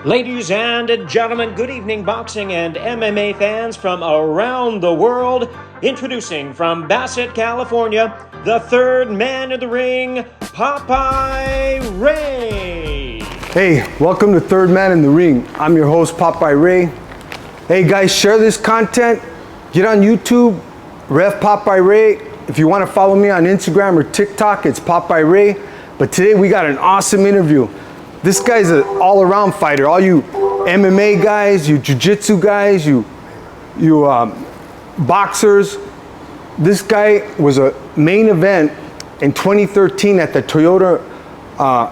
Ladies and gentlemen, good evening, boxing and MMA fans from around the world. Introducing from Bassett, California, the third man in the ring, Popeye Ray. Hey, welcome to Third Man in the Ring. I'm your host, Popeye Ray. Hey guys, share this content. Get on YouTube, Ref Popeye Ray. If you want to follow me on Instagram or TikTok, it's Popeye Ray. But today we got an awesome interview. This guy's an all-around fighter. All you MMA guys, you Jiu-Jitsu guys, you boxers. This guy was a main event in 2013 at the Toyota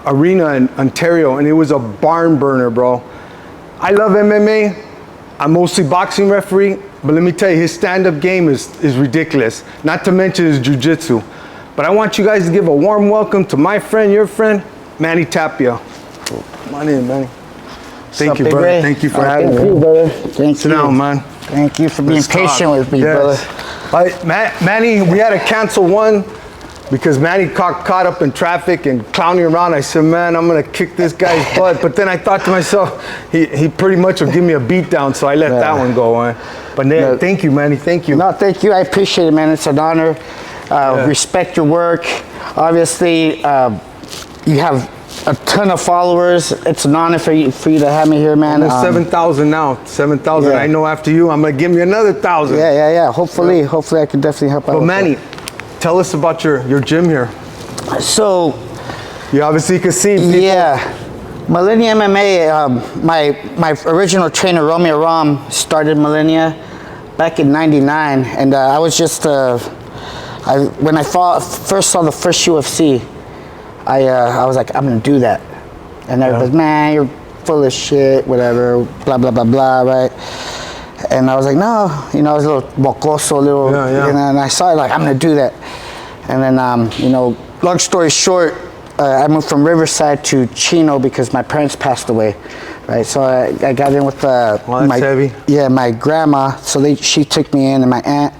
Arena in Ontario, and it was a barn burner, bro. I love MMA. I'm mostly boxing referee, but let me tell you, his stand-up game is ridiculous. Not to mention his Jiu-Jitsu. But I want you guys to give a warm welcome to my friend, your friend, Manny Tapia. Come on in, Manny. Thank you, brother. Ray? Thank you for having me. Thank you, brother. Thank Sit you. down, man. Thank you for being Let's patient talk. with me, Yes. brother. Manny, we had to cancel one because Manny caught up in traffic and clowning around. I said, man, I'm gonna kick this guy's butt. But then I thought to myself, he pretty much will give me a beat down, so I let that one go on. But thank you, Manny. Thank you. No, thank you. I appreciate it, man. It's an honor. Respect your work. Obviously, you have a ton of followers. It's an honor for you to have me here, man. Almost 7,000 now. 7,000. Yeah. I know after you, I'm gonna give me another 1,000. Yeah. Hopefully I can definitely help out. But with Manny, tell us about your gym here. that. So, You obviously can see people. yeah, Millennia MMA. My original trainer Romeo Ram started Millennia back in '99, and I was just when I first saw the first UFC. I was like, I'm gonna do that, and everybody's, man, you're full of shit, whatever, blah blah blah blah, right? And I was like, no, I was a little mocoso, and I saw it like, I'm gonna do that, and then long story short, I moved from Riverside to Chino because my parents passed away, right? So I got in with heavy. my grandma, so she took me in, and my aunt.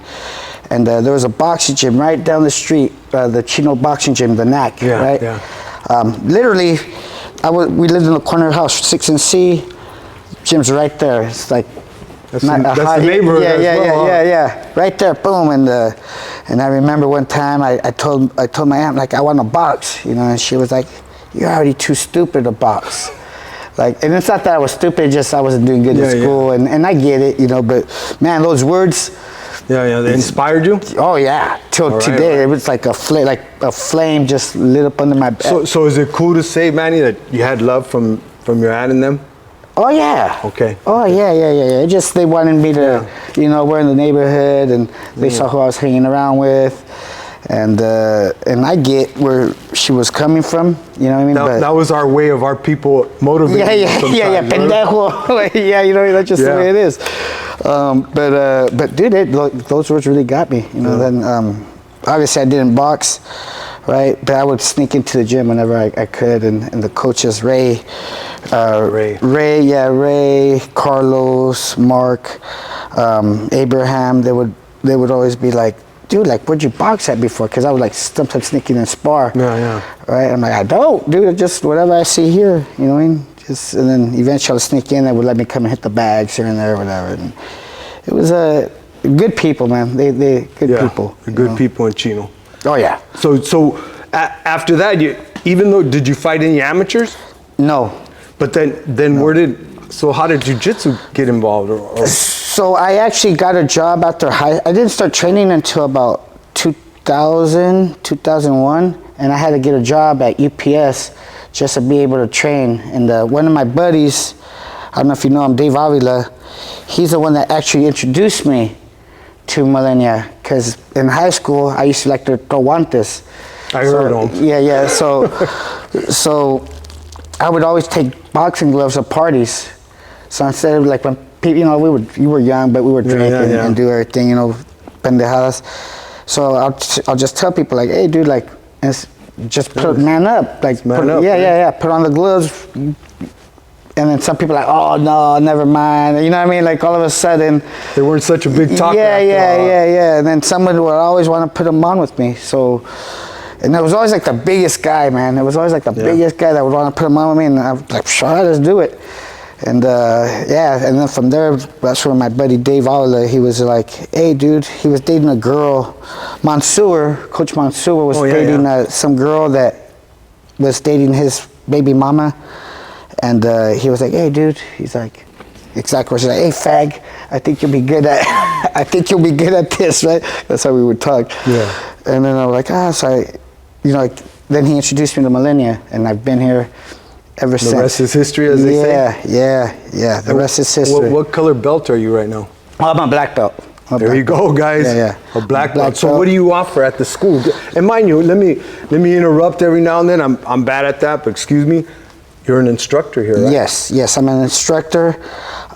And there was a boxing gym right down the street, the Chino boxing gym, the NAC, right? Yeah. Literally, we lived in the corner of the house, 6 and C, gym's right there. It's like That's the neighborhood. Yeah, right there, boom. And I remember one time I told my aunt, like, I want to box, and she was like, you're already too stupid to box. Like, and it's not that I was stupid, just I wasn't doing good in school, and I get it, but man, those words. Yeah, they inspired you? Oh yeah, till today. It was like a flame just lit up under my back. So is it cool to say, Manny, that you had love from your aunt and them? Oh yeah. Okay. Oh yeah. Just they wanted me to, we're in the neighborhood, and they saw who I was hanging around with, and I get where she was coming from. You know what I mean? That was our way of our people motivating. Yeah, pendejo. That's just the way it is. But dude, those words really got me. Then obviously I didn't box, right? But I would sneak into the gym whenever I could, and the coaches, Ray, Carlos, Mark, Abraham, they would always be like, dude, like, where'd you box at before? Because I would like sometimes sneak in and spar. Yeah. Right? I'm like, I don't, dude. Just whatever I see here, you know what I mean? And then eventually I'll sneak in. They would let me come and hit the bags here and there or whatever. And it was good people, man. They good people. Good people in Chino. Oh yeah. So after that, did you fight any amateurs? No. But then how did Jiu-Jitsu get involved? So I actually got a job after I didn't start training until about 2001, and I had to get a job at UPS just to be able to train. And one of my buddies, I don't know if you know him, Dave Avila, he's the one that actually introduced me to Millennia, because in high school I used to like to throw guantes. I heard him. Yeah. So I would always take boxing gloves to parties. So instead of like when people, you were young, but we were drinking and do everything, pendejadas. So I'll just tell people like, hey, dude, like, just man up, like, put on the gloves. And then some people are like, oh no, never mind. You know what I mean? Like all of a sudden, they weren't such a big talker. Yeah. And then someone would always want to put them on with me. So, and it was always like the biggest guy, man. It was always like the biggest guy that would want to put them on with me, and I was like, sure, let's do it. And yeah, and then from there, that's where my buddy Dave Avila, he was like, hey dude, he was dating a girl, Coach Mansour was dating some girl that was dating his baby mama. And he was like, hey dude, he's like, exactly, he's like, hey fag, I think you'll be good at, I think you'll be good at this, right? That's how we would talk. Yeah. And then I was like, so I, you know, like, then he introduced me to Millennia, and I've been here ever since. The rest is history, as they say? Yeah. The rest is history. What color belt are you right now? Oh, I'm a black belt. There you go, guys. Yeah. A black belt. So what do you offer at the school? And mind you, let me interrupt every now and then. I'm bad at that, but excuse me. You're an instructor here, right? Yes, I'm an instructor.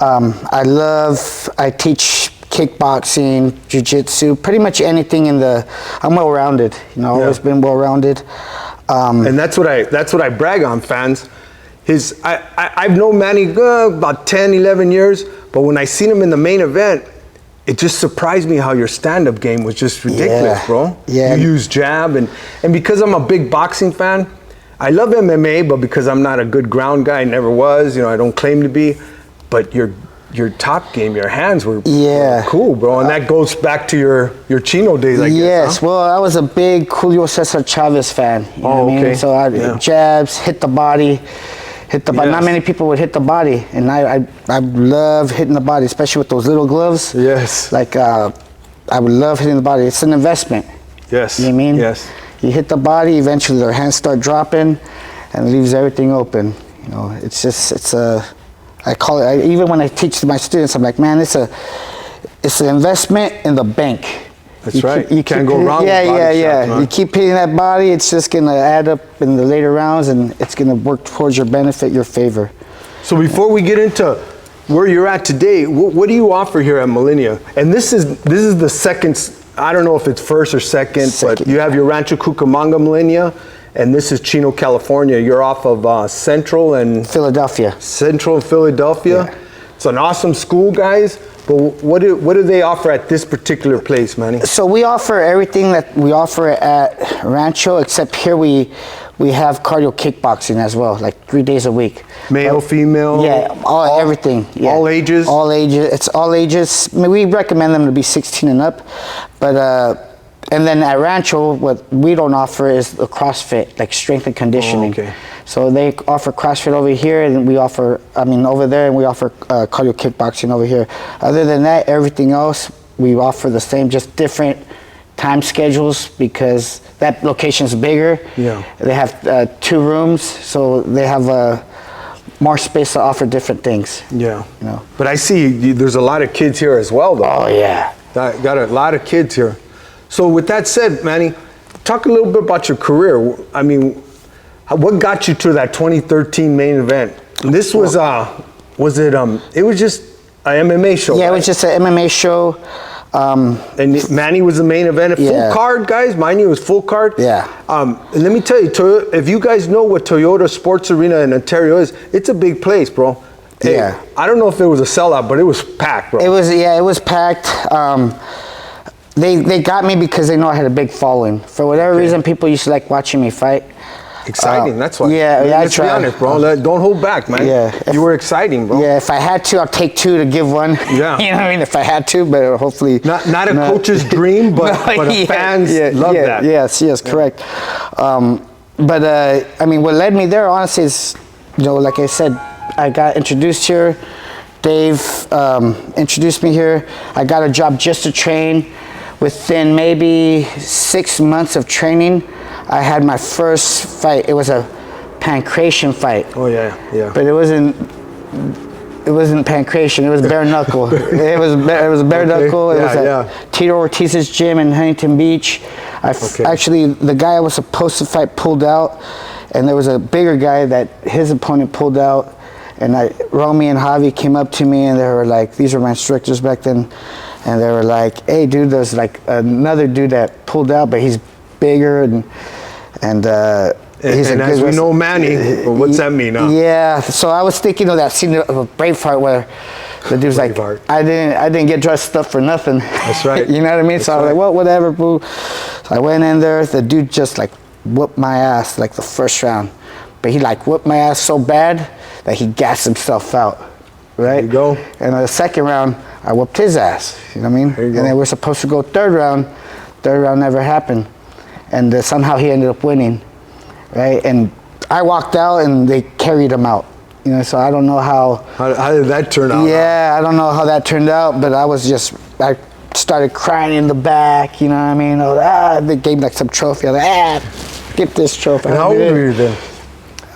I teach kickboxing, jiu-jitsu, pretty much anything I'm well-rounded, you know, always been well-rounded. And that's what I brag on, fans. I've known Manny about 10, 11 years, but when I seen him in the main event, it just surprised me how your stand-up game was just ridiculous, bro. Yeah. You use jab, and because I'm a big boxing fan, I love MMA, but because I'm not a good ground guy, never was, you know, I don't claim to be, but your top game, your hands were cool, bro, and that goes back to your Chino days, I guess. Yes, well, I was a big Julio Cesar Chavez fan. You know what I mean? So I jabs, hit the body. Not many people would hit the body, and I love hitting the body, especially with those little gloves. Yes. Like I would love hitting the body. It's an investment. Yes. You know what I mean? Yes. You hit the body, eventually their hands start dropping, and it leaves everything open. You know, I call it, even when I teach to my students, I'm like, man, it's an investment in the bank. That's right. You can't go wrong with body shots, man. You keep hitting that body, it's just going to add up in the later rounds, and it's going to work towards your benefit, your favor. So before we get into where you're at today, what do you offer here at Millennia? And this is the second, I don't know if it's first or second, but you have your Rancho Cucamonga Millennia, and this is Chino, California. You're off of Central and Philadelphia. Yeah. It's an awesome school, guys. But what do they offer at this particular place, Manny? So we offer everything that we offer at Rancho, except here we have cardio kickboxing as well, like 3 days a week. Male, female? Yeah, everything. Yeah. All ages? All ages. It's all ages. I mean, we recommend them to be 16 and up, but and then at Rancho, what we don't offer is the CrossFit, like strength and conditioning. Oh, okay. So they offer CrossFit over here, and we offer, over there, and we offer cardio kickboxing over here. Other than that, everything else, we offer the same, just different time schedules, because that location's bigger. Yeah. They have 2 rooms, so they have more space to offer different things. Yeah. You know. But I see there's a lot of kids here as well, though. Oh, yeah. Got a lot of kids here. So with that said, Manny, talk a little bit about your career. I mean, what got you to that 2013 main event? And this was it was just an MMA show. Yeah, right? it was just an MMA show. And Manny was the main event. Full card, guys. Mind you, it was full card. Yeah. And let me tell you, if you guys know what Toyota Sports Arena in Ontario is, it's a big place, bro. Hey, Yeah. I don't know if it was a sellout, but it was packed, bro. It was packed. They got me because they know I had a big following. For whatever reason, people used to like watching me fight. Exciting, that's why. Yeah, let's be honest, bro. Don't hold back, man. Yeah. You were exciting, bro. Yeah, if I had to, I'll take 2 to give 1. Yeah. You know what I mean? If I had to, but hopefully... Not a coach's dream, but fans love that. Yes, correct. But what led me there, honestly, is, like I said, I got introduced here. Dave introduced me here. I got a job just to train. Within maybe 6 months of training, I had my first fight. It was a pancreation fight. Oh yeah. But it wasn't pancreation. It was bare knuckle. it was bare knuckle. It was at Tito Ortiz's gym in Huntington Beach. Actually, the guy I was supposed to fight pulled out, and there was a bigger guy that his opponent pulled out. And Romy and Javi came up to me, and they were like, these were my instructors back then, and they were like, hey dude, there's like another dude that pulled out, but he's bigger and he's as we know Manny, what's that mean? Huh? Yeah, so I was thinking of that scene of a Braveheart where the dude's like, I didn't get dressed up for nothing. That's right. You know what I mean? So I was like, well, whatever, boo. So I went in there. The dude just like whooped my ass like the first round, but he like whooped my ass so bad that he gassed himself out. right? There you go. And the second round, I whooped his ass. You know what I mean? There you go. And then we're supposed to go third round. Third round never happened, and somehow he ended up winning, right? And I walked out, and they carried him out. You know, so I don't know how. How did that turn out? Yeah, I don't know how that turned out, but I started crying in the back. You know what I mean? They gave me like some trophy. I was like, get this trophy. And how old were you then?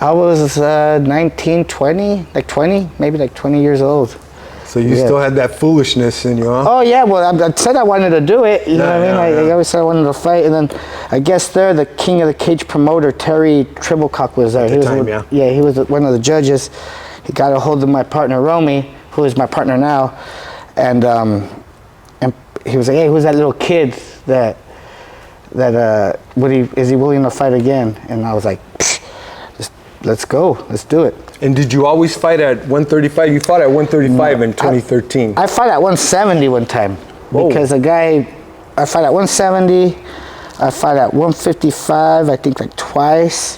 I was 19, 20, like 20, maybe like 20 years old. So you still had that foolishness in you, huh? Oh yeah, well I said I wanted to do it, you know what I mean? I always said I wanted to fight, and then I guess the king of the cage promoter, Terry Tribblecock, was there. He was one of the judges. He got a hold of my partner, Romy, who is my partner now, and he was like, hey, who's that little kid is he willing to fight again? And I was like, let's go, let's do it. And did you always fight at 135? You fought at 135 in 2013. I fought at 170 one time. Whoa. Because I fought at 170, I fought at 155, I think like twice.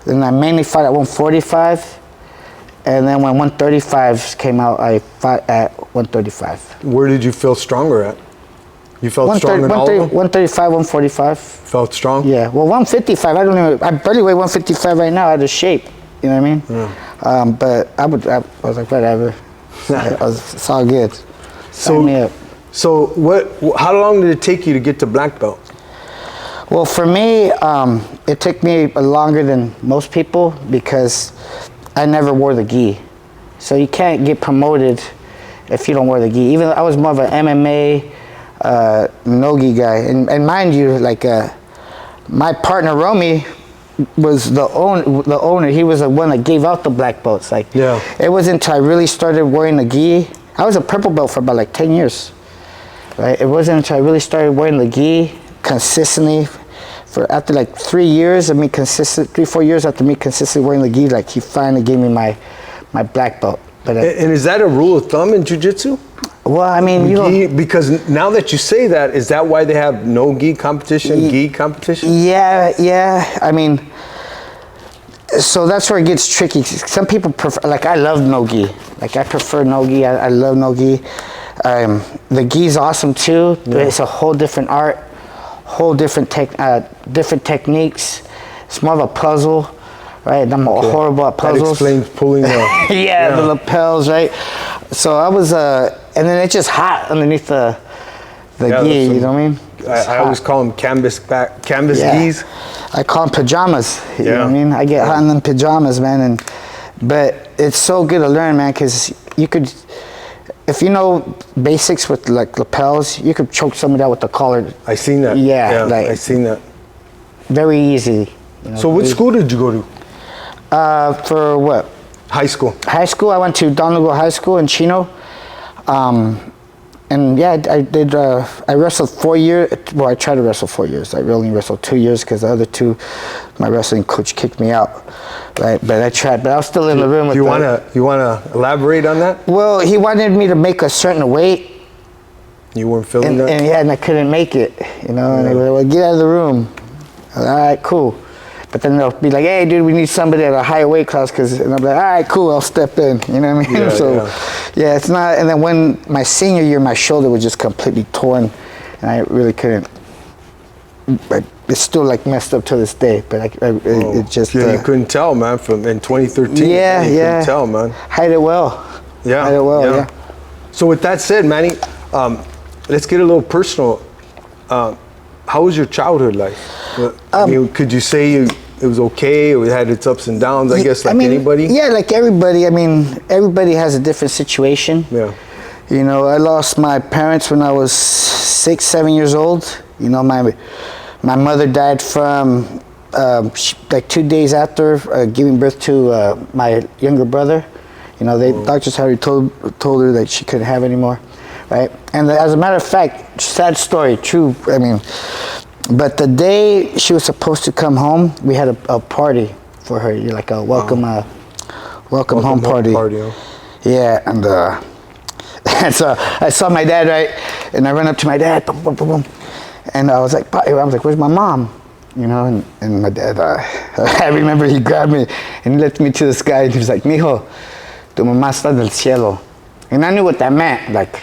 Then I mainly fought at 145. And then when 135 came out, I fought at 135. Where did you feel stronger at? You felt strong in all of them? 135, 145. Felt strong? Yeah, well 155, I barely weigh 155 right now out of shape. You know what I mean? Yeah. But I was like, whatever. It's all good. Sign me up. So how long did it take you to get to black belt? Well, for me, it took me longer than most people because I never wore the gi. So you can't get promoted if you don't wear the gi. Even though I was more of an MMA no-gi guy. And mind you, like my partner, Romy, was the owner. He was the one that gave out the black belts. Like, it wasn't until I really started wearing the gi. I was a purple belt for about like 10 years. Right? It wasn't until I really started wearing the gi consistently. After like 3 years of me 3-4 years after me consistently wearing the gi, like he finally gave me my black belt. But and is that a rule of thumb in jiu-jitsu? Well, I mean, because now that you say that, is that why they have no gi competition, gi competition? Yeah. I mean, so that's where it gets tricky. Some people prefer, like I love no gi. Like I prefer no gi. I love no gi. The gi is awesome too, but it's a whole different art, whole different techniques. It's more of a puzzle, right? I'm horrible at puzzles. That explains pulling the... the lapels, right? So I was, and then it's just hot underneath the gi, you know what I mean? I always call them canvas gis. I call them pajamas, you know what I mean? I get hot in them pajamas, man. But it's so good to learn, man, because you could, if you know basics with like lapels, you could choke somebody out with the collar. I seen that. Yeah, like, I seen that. Very easy. You know, so what school did you go to? For what? High school. High school, I went to Don Lugo High School in Chino. And yeah, I did, I wrestled 4 years. Well, I tried to wrestle 4 years. I only wrestled 2 years because the other 2, my wrestling coach kicked me out. Right, but I tried, but I was still in the room with you wanna elaborate on that? Well, he wanted me to make a certain weight. You weren't feeling that? And I couldn't make it, you know, and they were like, get out of the room. All right, cool. But then they'll be like, hey, dude, we need somebody at a higher weight class, and I'm like, all right, cool, I'll step in. You know what I mean? It's not, and then when my senior year, my shoulder was just completely torn, and I really couldn't, it's still like messed up to this day, but it just... you couldn't tell, man, from in 2013. You couldn't tell, man. Hide it well. Hide it well, yeah. So with that said, Manny, let's get a little personal. How was your childhood life? I mean, could you say it was okay, or it had its ups and downs, I guess, anybody? Yeah, like everybody. I mean, everybody has a different situation. Yeah. You know, I lost my parents when I was 6, 7 years old. You know, my mother died from like 2 days after giving birth to my younger brother. You know, doctors already told her that she couldn't have anymore. Right? And as a matter of fact, sad story, true, I mean, but the day she was supposed to come home, we had a party for her, like a welcome home party. Yeah, and so I saw my dad, right, and I ran up to my dad, boom, boom, boom, boom, and I was like, where's my mom? You know, and my dad, I remember he grabbed me and he led me to this guy, and he was like, mijo, Tu mamá está del cielo. And I knew what that meant, like,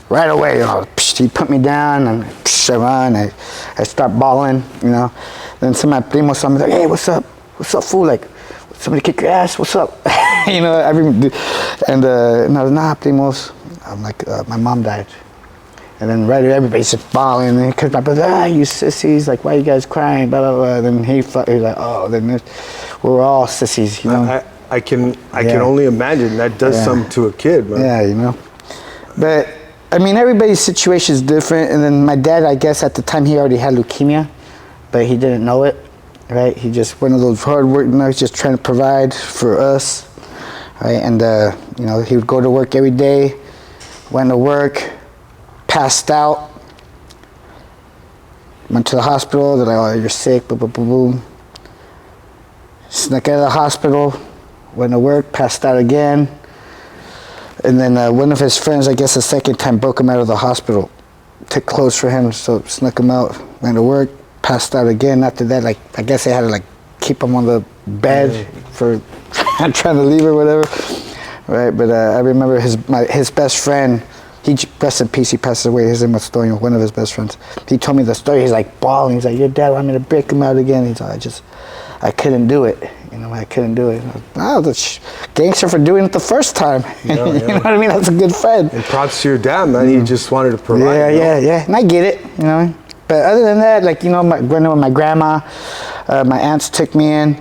right away, you know, he put me down, and I run, I start bawling, you know. Then some of my primos saw me, like, hey, what's up, fool, like, somebody kick your ass, what's up? You know, and I was, nah, primos, I'm like, my mom died. And then right away, everybody's just bawling, and because my brother, you sissies, like, why are you guys crying, blah, blah, blah. Then he's like, oh, then we're all sissies, you know. I can only imagine that does something to a kid, man. Yeah, you know. But, I mean, everybody's situation is different. And then my dad, I guess at the time, he already had leukemia, but he didn't know it, right? He just one of those hard-working guys just trying to provide for us, right? And, you know, he would go to work every day, went to work, passed out, went to the hospital. They're like, oh, you're sick, boom, boom, boom, boom. Snuck out of the hospital, went to work, passed out again. And then one of his friends, I guess the second time, broke him out of the hospital. Took clothes for him, so snuck him out, went to work, passed out again. After that, like, I guess they had to, like, keep him on the bed for trying to leave or whatever. Right, but I remember his best friend, rest in peace, he passed away. His name was Toño, one of his best friends. He told me the story. He's like bawling. He's like, your dad wanted me to break him out again. He's like, I couldn't do it. You know, I couldn't do it. I was a gangster for doing it the first time. You know what I mean? That's a good friend. And props to your dad, man. He just wanted to provide. Yeah. And I get it, you know. But other than that, like, you know, growing up with my grandma, my aunts took me in.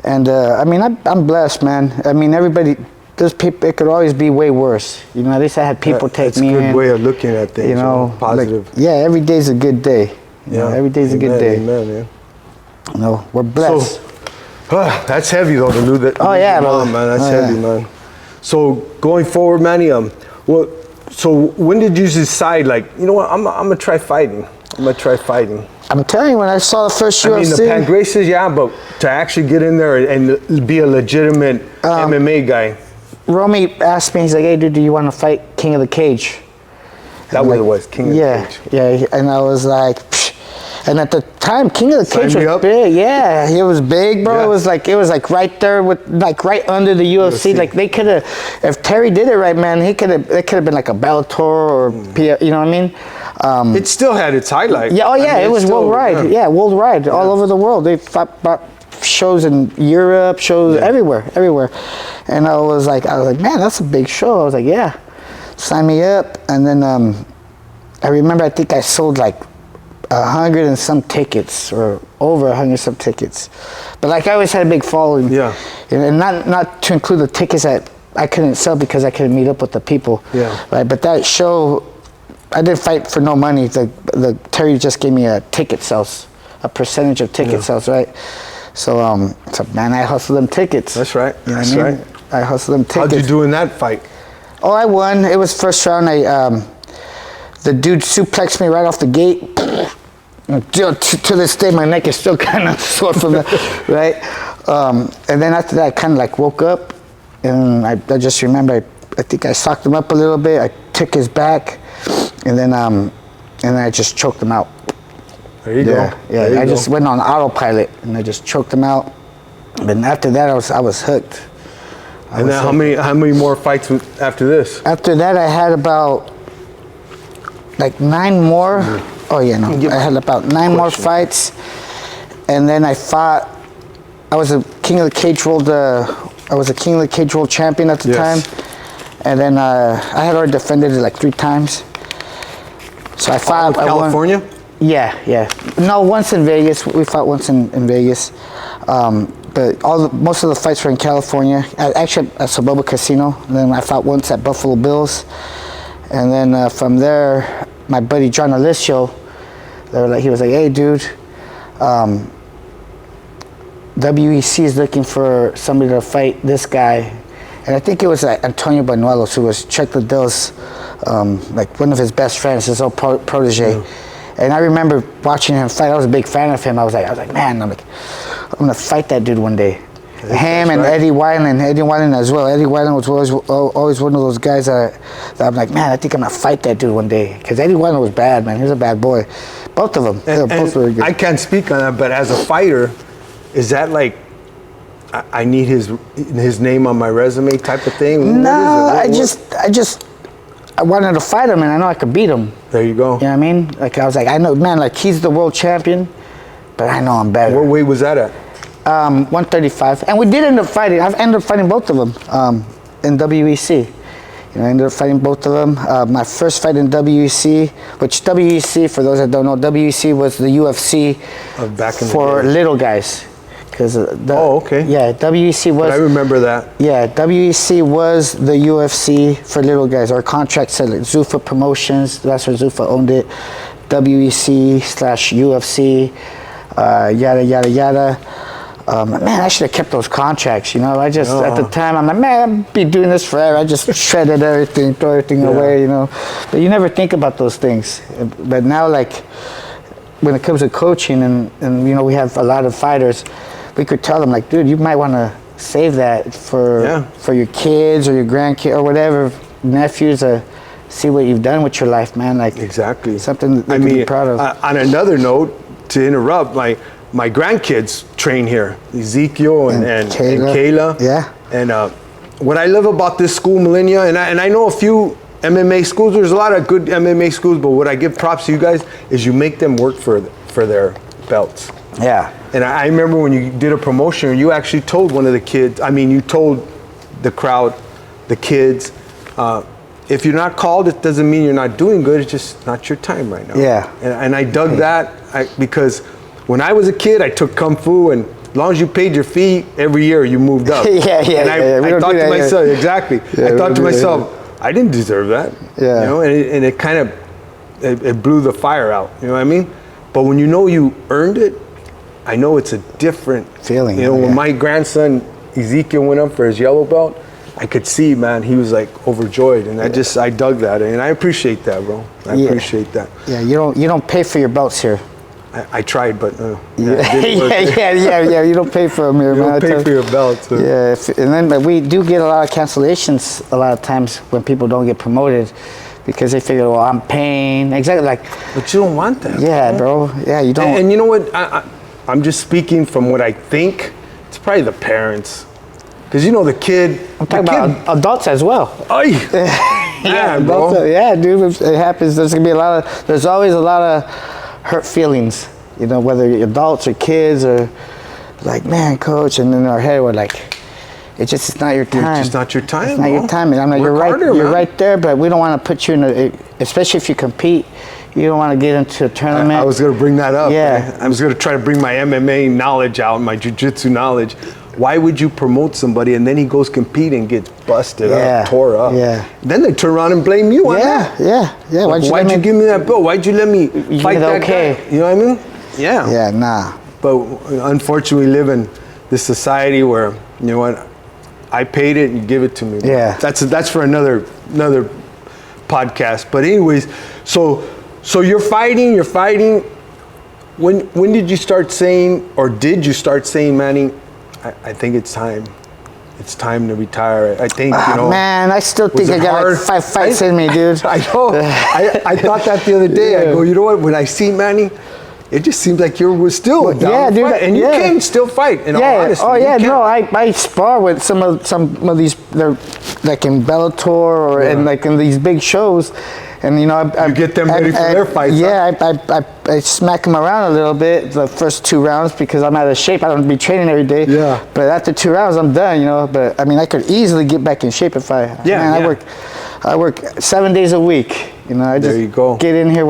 And, I mean, I'm blessed, man. I mean, everybody, there's people, it could always be way worse. You know, at least I had people take me in. That's a good way of looking at things, you know, positive. Like, every day's a good day. You know, every day's a good day. Amen, man. You know, we're blessed. So, that's heavy though to lose that. Oh yeah, man. That's heavy, man. So going forward, Manny, so when did you decide, like, you know what, I'm gonna try fighting. I'm telling you, when I saw the first UFC. I mean, the Pangraces, but to actually get in there and be a legitimate MMA guy. Romy asked me, he's like, hey, dude, do you want to fight King of the Cage? That was it was, King of the Cage. Yeah, and I was like, psh. And at the time, King of the Cage was big. Yeah, it was big, bro. Yeah. It was like right there with, like, right under the UFC. Like, they could have, if Terry did it right, man, it could have been like a Bellator or you know what I mean? It still had its highlight. Yeah, I mean, it was worldwide. Yeah, worldwide, all over the world. They fought shows in Europe, shows everywhere. And I was like, man, that's a big show. I was like, yeah, sign me up. And then I remember, I think I sold like 100 and some tickets, or over 100 and some tickets. But like, I always had a big following. Yeah. And not to include the tickets that I couldn't sell because I couldn't meet up with the people. Yeah. Right. But that show, I didn't fight for no money. The Terry just gave me a ticket sales, a percentage of ticket sales, right? So man, I hustled them tickets. That's right. You know what I mean? I hustled them tickets. How'd you do in that fight? Oh, I won. It was first round. The dude suplexed me right off the gate. To this day, my neck is still kind of sore from that, right? And then after that, I kind of like woke up, and I just remember, I think I socked him up a little bit. I took his back, and then I just choked him out. There you go. Yeah, I just went on autopilot, and I just choked him out. And after that, I was hooked. And then how many more fights after this? After that, I had about like 9 more. Oh yeah, no. I had about 9 more fights, and then I fought. I was a King of the Cage World. I was a King of the Cage World champion at the time, and then I had already defended it like 3 times. So I fought. California? Yeah. No, once in Vegas. We fought once in Vegas, but most of the fights were in California. Actually, at Soboba Casino. And then I fought once at Buffalo Bills, and then from there, my buddy John Alicio, he was like, hey dude, WEC is looking for somebody to fight this guy. And I think it was like Antonio Banuelos, who was Chuck Liddell's, like one of his best friends, his old protege. Yeah. And I remember watching him fight. I was a big fan of him. I was like, man, I'm gonna fight that dude one day. Him and Eddie Wineland as well. Eddie Wineland was always one of those guys that I'm like, man, I think I'm gonna fight that dude one day. Because Eddie Wineland was bad, man. He was a bad boy. Both of them. They were both really good. I can't speak on that, but as a fighter, is that like I need his name on my resume type of thing? No, I wanted to fight him, and I know I could beat him. There you go. You know what I mean? Like, I was like, I know, man, like, he's the world champion, but I know I'm better. What weight was that at? 135. And we did end up fighting. I've ended up fighting both of them in WEC. You know, I ended up fighting both of them. My first fight in WEC, which WEC, for those that don't know, WEC was the UFC Back in for the day. little guys. Okay. Yeah, WEC was. But I remember that. Yeah, WEC was the UFC for little guys. Our contract said like Zuffa Promotions. That's where Zuffa owned it. WEC/UFC. Yada yada yada. Man, I should have kept those contracts. You know, at the time I'm like, man, I'd be doing this forever. I just shredded everything, throw everything away. You know, but you never think about those things. But now, like, when it comes to coaching, and you know, we have a lot of fighters. We could tell them, like, dude, you might want to save that for your kids or your grandkids or whatever, nephews, see what you've done with your life, man. Like, exactly. Something that you can be proud of. On another note, to interrupt, my grandkids train here, Ezekiel and Kayla. Yeah. And what I love about this school, Millennia, and I know a few MMA schools. There's a lot of good MMA schools, but what I give props to you guys is you make them work for their belts. Yeah. And I remember when you did a promotion, you actually told one of the kids, you told the crowd, the kids, if you're not called, it doesn't mean you're not doing good, it's just not your time right now. Yeah. And I dug that because when I was a kid, I took Kung Fu, and as long as you paid your fee, every year you moved up. And I thought to myself, exactly. I thought to myself, I didn't deserve that. Yeah. You know, and it kind of, it blew the fire out, you know what I mean? But when you know you earned it, I know it's a different feeling. You know, when my grandson Ezekiel went up for his yellow belt, I could see, man, he was like overjoyed, and I dug that, and I appreciate that, bro. I appreciate that. Yeah, you don't pay for your belts here. I tried, but it didn't work. Yeah. You don't pay for them here, man. You don't pay for your belts. But we do get a lot of cancellations a lot of times when people don't get promoted. Because they figure, well, I'm paying. Exactly, like. But you don't want that. Yeah, bro. Yeah, you don't. And you know what? I'm just speaking from what I think. It's probably the parents. Because you know the kid. I'm talking about adults as well. Yeah, bro. Yeah, dude. It happens. There's always a lot of hurt feelings. You know, whether you're adults or kids or like, man, coach, and in our head we're like, it's not your time. It's just not your time. It's not your time. And I'm like, you're right there, but we don't want to put you in especially if you compete. You don't want to get into a tournament. I was going to bring that up. Yeah. Man. I was going to try to bring my MMA knowledge out, my Jiu-Jitsu knowledge. Why would you promote somebody and then he goes compete and gets busted up, tore up? Yeah. Then they turn around and blame you on that. Yeah. Why'd you give me that belt? Why'd you let me fight that guy? You know what I mean? Yeah. Yeah, nah. But unfortunately, we live in this society where, you know what, I paid it and you give it to me. Yeah. That's for another podcast. But anyways, so you're fighting. When did you start saying, or did you start saying, Manny, I think it's time. It's time to retire. I think, you know. Man, I still think I got like 5 fights in me, dude. I know. I thought that the other day. I go, you know what? When I see Manny, it just seems like you were still down to fight. And you can still fight, in all honesty. Oh, yeah. No, I spar with some of these, they're like in Bellator or in like in these big shows. And you know, I get them ready for their fights. Yeah, I smack them around a little bit the first 2 rounds because I'm out of shape. I don't be training every day. Yeah. But after 2 rounds, I'm done. You know. But I mean, I could easily get back in shape if I. Man, I work 7 days a week. You know, I just get in here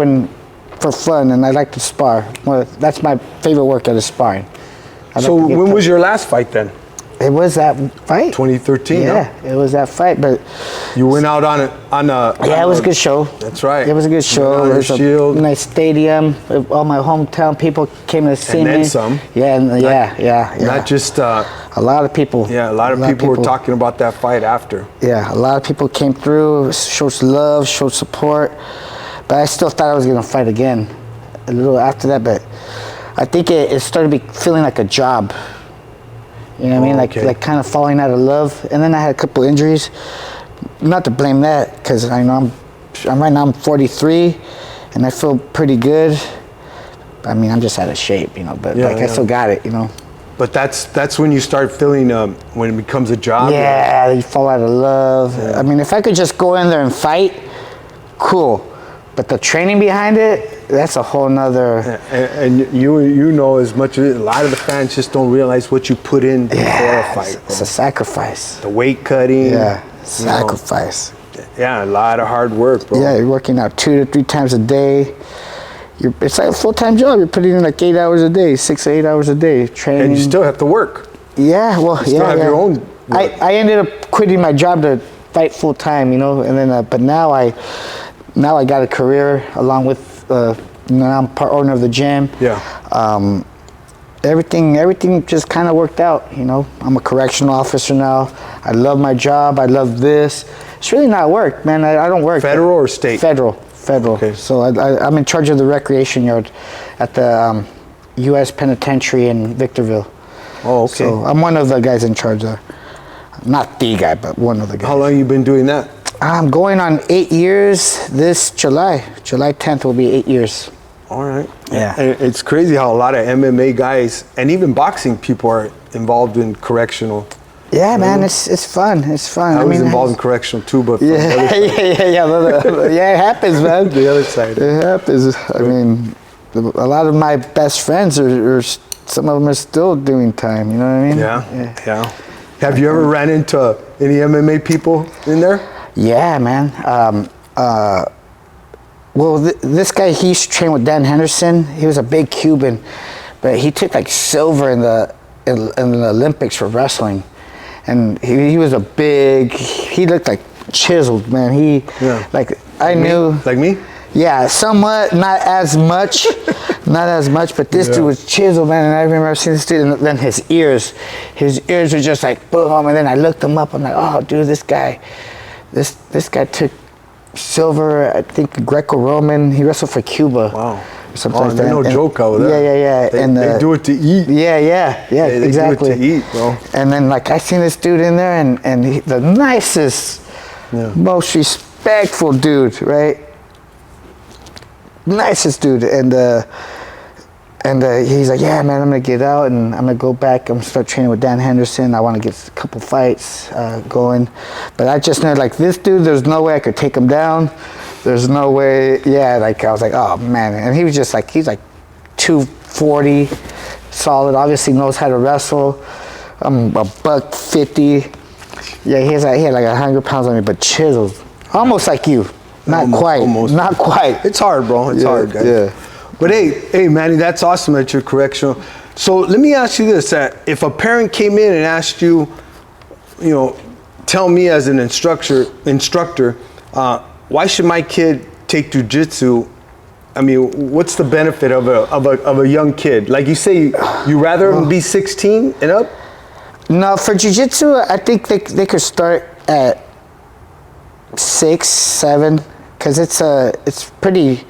for fun, and I like to spar. Well, that's my favorite workout is sparring. So when was your last fight then? It was that fight. 2013. Yeah, it was that fight. But you went out on a. Yeah, it was a good show. That's right. It was a good show. It was a nice stadium. All my hometown people came to see me. And then some. Yeah, Not just. A lot of people. Yeah, a lot of people were talking about that fight after. Yeah, a lot of people came through, showed love, showed support. But I still thought I was gonna fight again a little after that. But I think it started feeling like a job. You know what I mean? Like kind of falling out of love. And then I had a couple injuries. Not to blame that, because I know I'm 43, and I feel pretty good. I mean, I'm just out of shape, you know. But I still got it, you know. But that's when you start feeling when it becomes a job. Yeah, you fall out of love. Yeah. I mean, if I could just go in there and fight, cool. But the training behind it, that's a whole nother. And you know as much as a lot of the fans just don't realize what you put in before a fight. It's a sacrifice. The weight cutting. Yeah, sacrifice. Yeah, a lot of hard work, bro. Yeah, you're working out 2 to 3 times a day. It's like a full-time job. You're putting in like 8 hours a day, 6 to 8 hours a day, training. And you still have to work. Yeah, well, you still have your own work. I ended up quitting my job to fight full-time, you know, and then but now I got a career along with now I'm part owner of the gym. Yeah. Everything just kind of worked out, you know. I'm a correctional officer now. I love my job. I love this. It's really not work, man. I don't work. Federal or state? Federal. Okay. So I'm in charge of the recreation yard at the U.S. Penitentiary in Victorville. Oh, okay. So I'm one of the guys in charge there. Not the guy, but one of the guys. How long have you been doing that? I'm going on 8 years this July. July 10th will be 8 years. All right. Yeah. And it's crazy how a lot of MMA guys and even boxing people are involved in correctional. Yeah, man, it's fun. It's fun. I was involved in correctional too, but from yeah, the other side. yeah, it happens, man. The other side. It happens. I mean, a lot of my best friends are some of them are still doing time. You know what I mean? Yeah. Have you ever ran into any MMA people in there? Yeah, man. Well, this guy, he used to train with Dan Henderson. He was a big Cuban, but he took like silver in the Olympics for wrestling. And he was he looked like chiseled, man. I knew. Like me? Yeah, somewhat, not as much, but this dude was chiseled, man. And I remember seeing this dude, and then his ears were just like boom. And then I looked him up. I'm like, oh, dude, this guy took silver. I think Greco-Roman. He wrestled for Cuba. Wow. Something like that. No joke out of that. Yeah. They do it to eat. Yeah, exactly. They do it to eat, bro. And then like I seen this dude in there, and the nicest, most respectful dude, right? Nicest dude, and he's like, yeah, man, I'm gonna get out and I'm gonna go back. I'm gonna start training with Dan Henderson. I want to get a couple fights going, but I just know like this dude, there's no way I could take him down. There's no way. Yeah, like I was like, oh man, and he was just like, he's like 240, solid. Obviously knows how to wrestle. I'm a $150. Yeah, he had like 100 pounds on me, but chiseled, almost like you. Not quite. It's hard, bro. It's hard, guys. Yeah. But hey, Manny, that's awesome that you're correctional. So let me ask you this: that if a parent came in and asked you, tell me as an instructor, why should my kid take jiu-jitsu? I mean, what's the benefit of a young kid? Like you say, you rather him be 16 and up? No, for jiu-jitsu, I think they could start at 6, 7. Because it's pretty.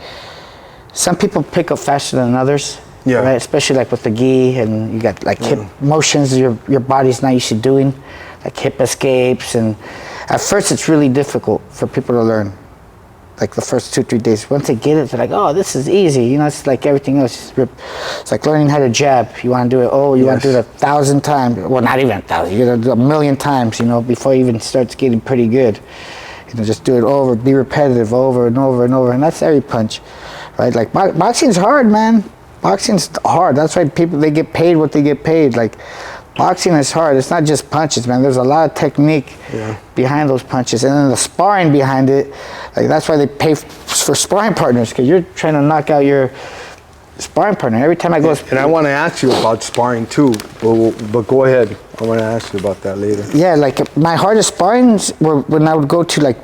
Some people pick up faster than others, right? Especially like with the gi, and you got like hip motions your body's not used to doing, like hip escapes. And at first, it's really difficult for people to learn. Like the first 2-3 days. Once they get it, they're like, "Oh, this is easy." It's like everything else. It's like learning how to jab. You want to do it. Oh, you want to do it 1,000 times. Well, not even 1,000. You got to do it 1,000,000 times. Before it even starts getting pretty good. Just do it over, be repetitive over and over and over, and that's every punch, right? Like boxing's hard, man. Boxing's hard. That's why they get paid what they get paid. Like boxing is hard. It's not just punches, man. There's a lot of technique behind those punches, and then the sparring behind it. Like that's why they pay for sparring partners, because you're trying to knock out your sparring partner every time I go. And I want to ask you about sparring too, but go ahead. I want to ask you about that later. Yeah, like my hardest sparrings were when I would go to like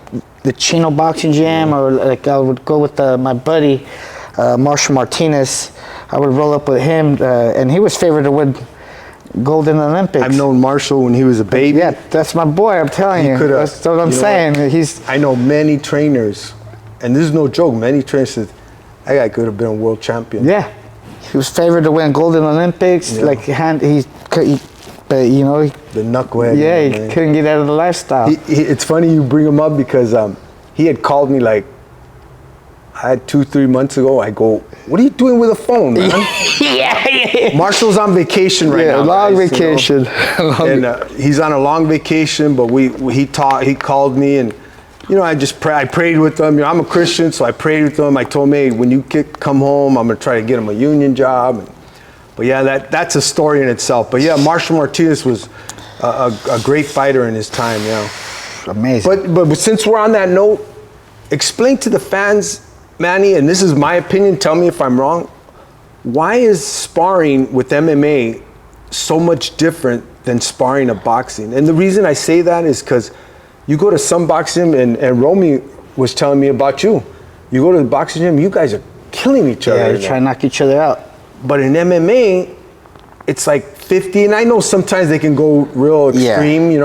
the Chino boxing gym, or like I would go with my buddy Marshall Martinez. I would roll up with him, and he was favored to win gold in the Olympics. I've known Marshall when he was a baby. Yeah, that's my boy. I'm telling you. That's what I'm saying. I know many trainers, and this is no joke. Many trainers said, "That guy could have been a world champion." Yeah, he was favored to win gold in the Olympics. Yeah. Like but the knucklehead. Yeah, he couldn't get out of the lifestyle. It's funny you bring him up because he had called me like I had 2-3 months ago. I go, what are you doing with a phone, man? yeah. Marshall's on vacation right now. Long guys, vacation. And he's on a long vacation, but he called me, and I prayed with him. I'm a Christian, so I prayed with him. I told him, hey, when you come home, I'm gonna try to get him a union job. But yeah, that's a story in itself. But yeah, Marshall Martinez was a great fighter in his time. Yeah, amazing. But since we're on that note, explain to the fans, Manny, and this is my opinion, tell me if I'm wrong, why is sparring with MMA so much different than sparring of boxing? And the reason I say that is because you go to some boxing, and Romy was telling me about you. You go to the boxing gym, you guys are killing each other. Yeah, you're trying to knock each other out. But in MMA, it's like 50, and I know sometimes they can go real extreme,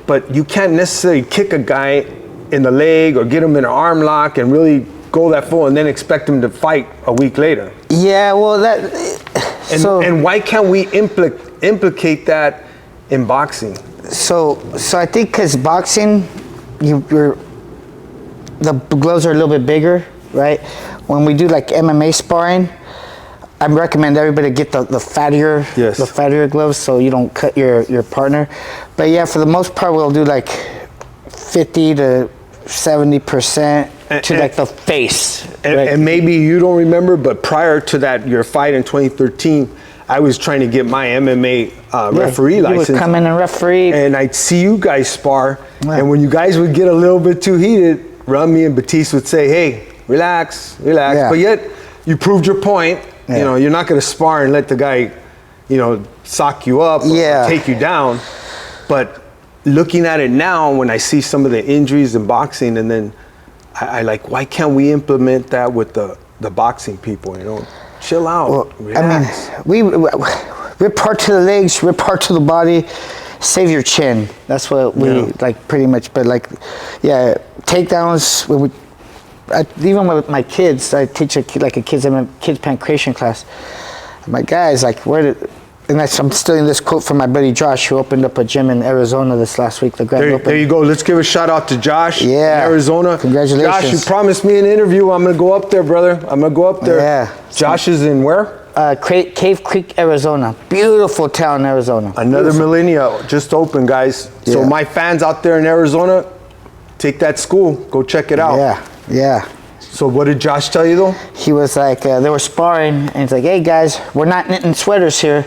but you can't necessarily kick a guy in the leg or get him in an arm lock and really go that full and then expect him to fight a week later. Yeah, well, and why can't we implicate that in boxing? So I think because boxing, the gloves are a little bit bigger, right? When we do like MMA sparring, I recommend everybody get the fattier gloves so you don't cut your partner. But yeah, for the most part, we'll do like 50 to 70% to like the face. And maybe you don't remember, but prior to that, your fight in 2013, I was trying to get my MMA referee license. You would come in and referee. And I'd see you guys spar. Yeah. And when you guys would get a little bit too heated, Rami and Batiste would say, hey, relax. Yeah. But yet, you proved your point. Yeah. You're not going to spar and let the guy, sock you up or take you down. But looking at it now, when I see some of the injuries in boxing, and then I like, why can't we implement that with the boxing people, Chill out. Well, relax. I mean, we rip hard to the legs, rip hard to the body, save your chin. That's what we like pretty much. But takedowns. Even with my kids, I teach a kids pancreation class. My guys, I'm stealing this quote from my buddy Josh, who opened up a gym in Arizona this last week. There you go. Let's give a shout out to Josh in Arizona. Congratulations. Josh, you promised me an interview. I'm going to go up there, brother. I'm going to go up there. Yeah. Josh is in where? Cave Creek, Arizona. Beautiful town, Arizona. Another Millennia just opened, guys. Yeah. So my fans out there in Arizona, take that school. Go check it out. Yeah. So what did Josh tell you though? He was like, they were sparring, and he's like, hey guys, we're not knitting sweaters here.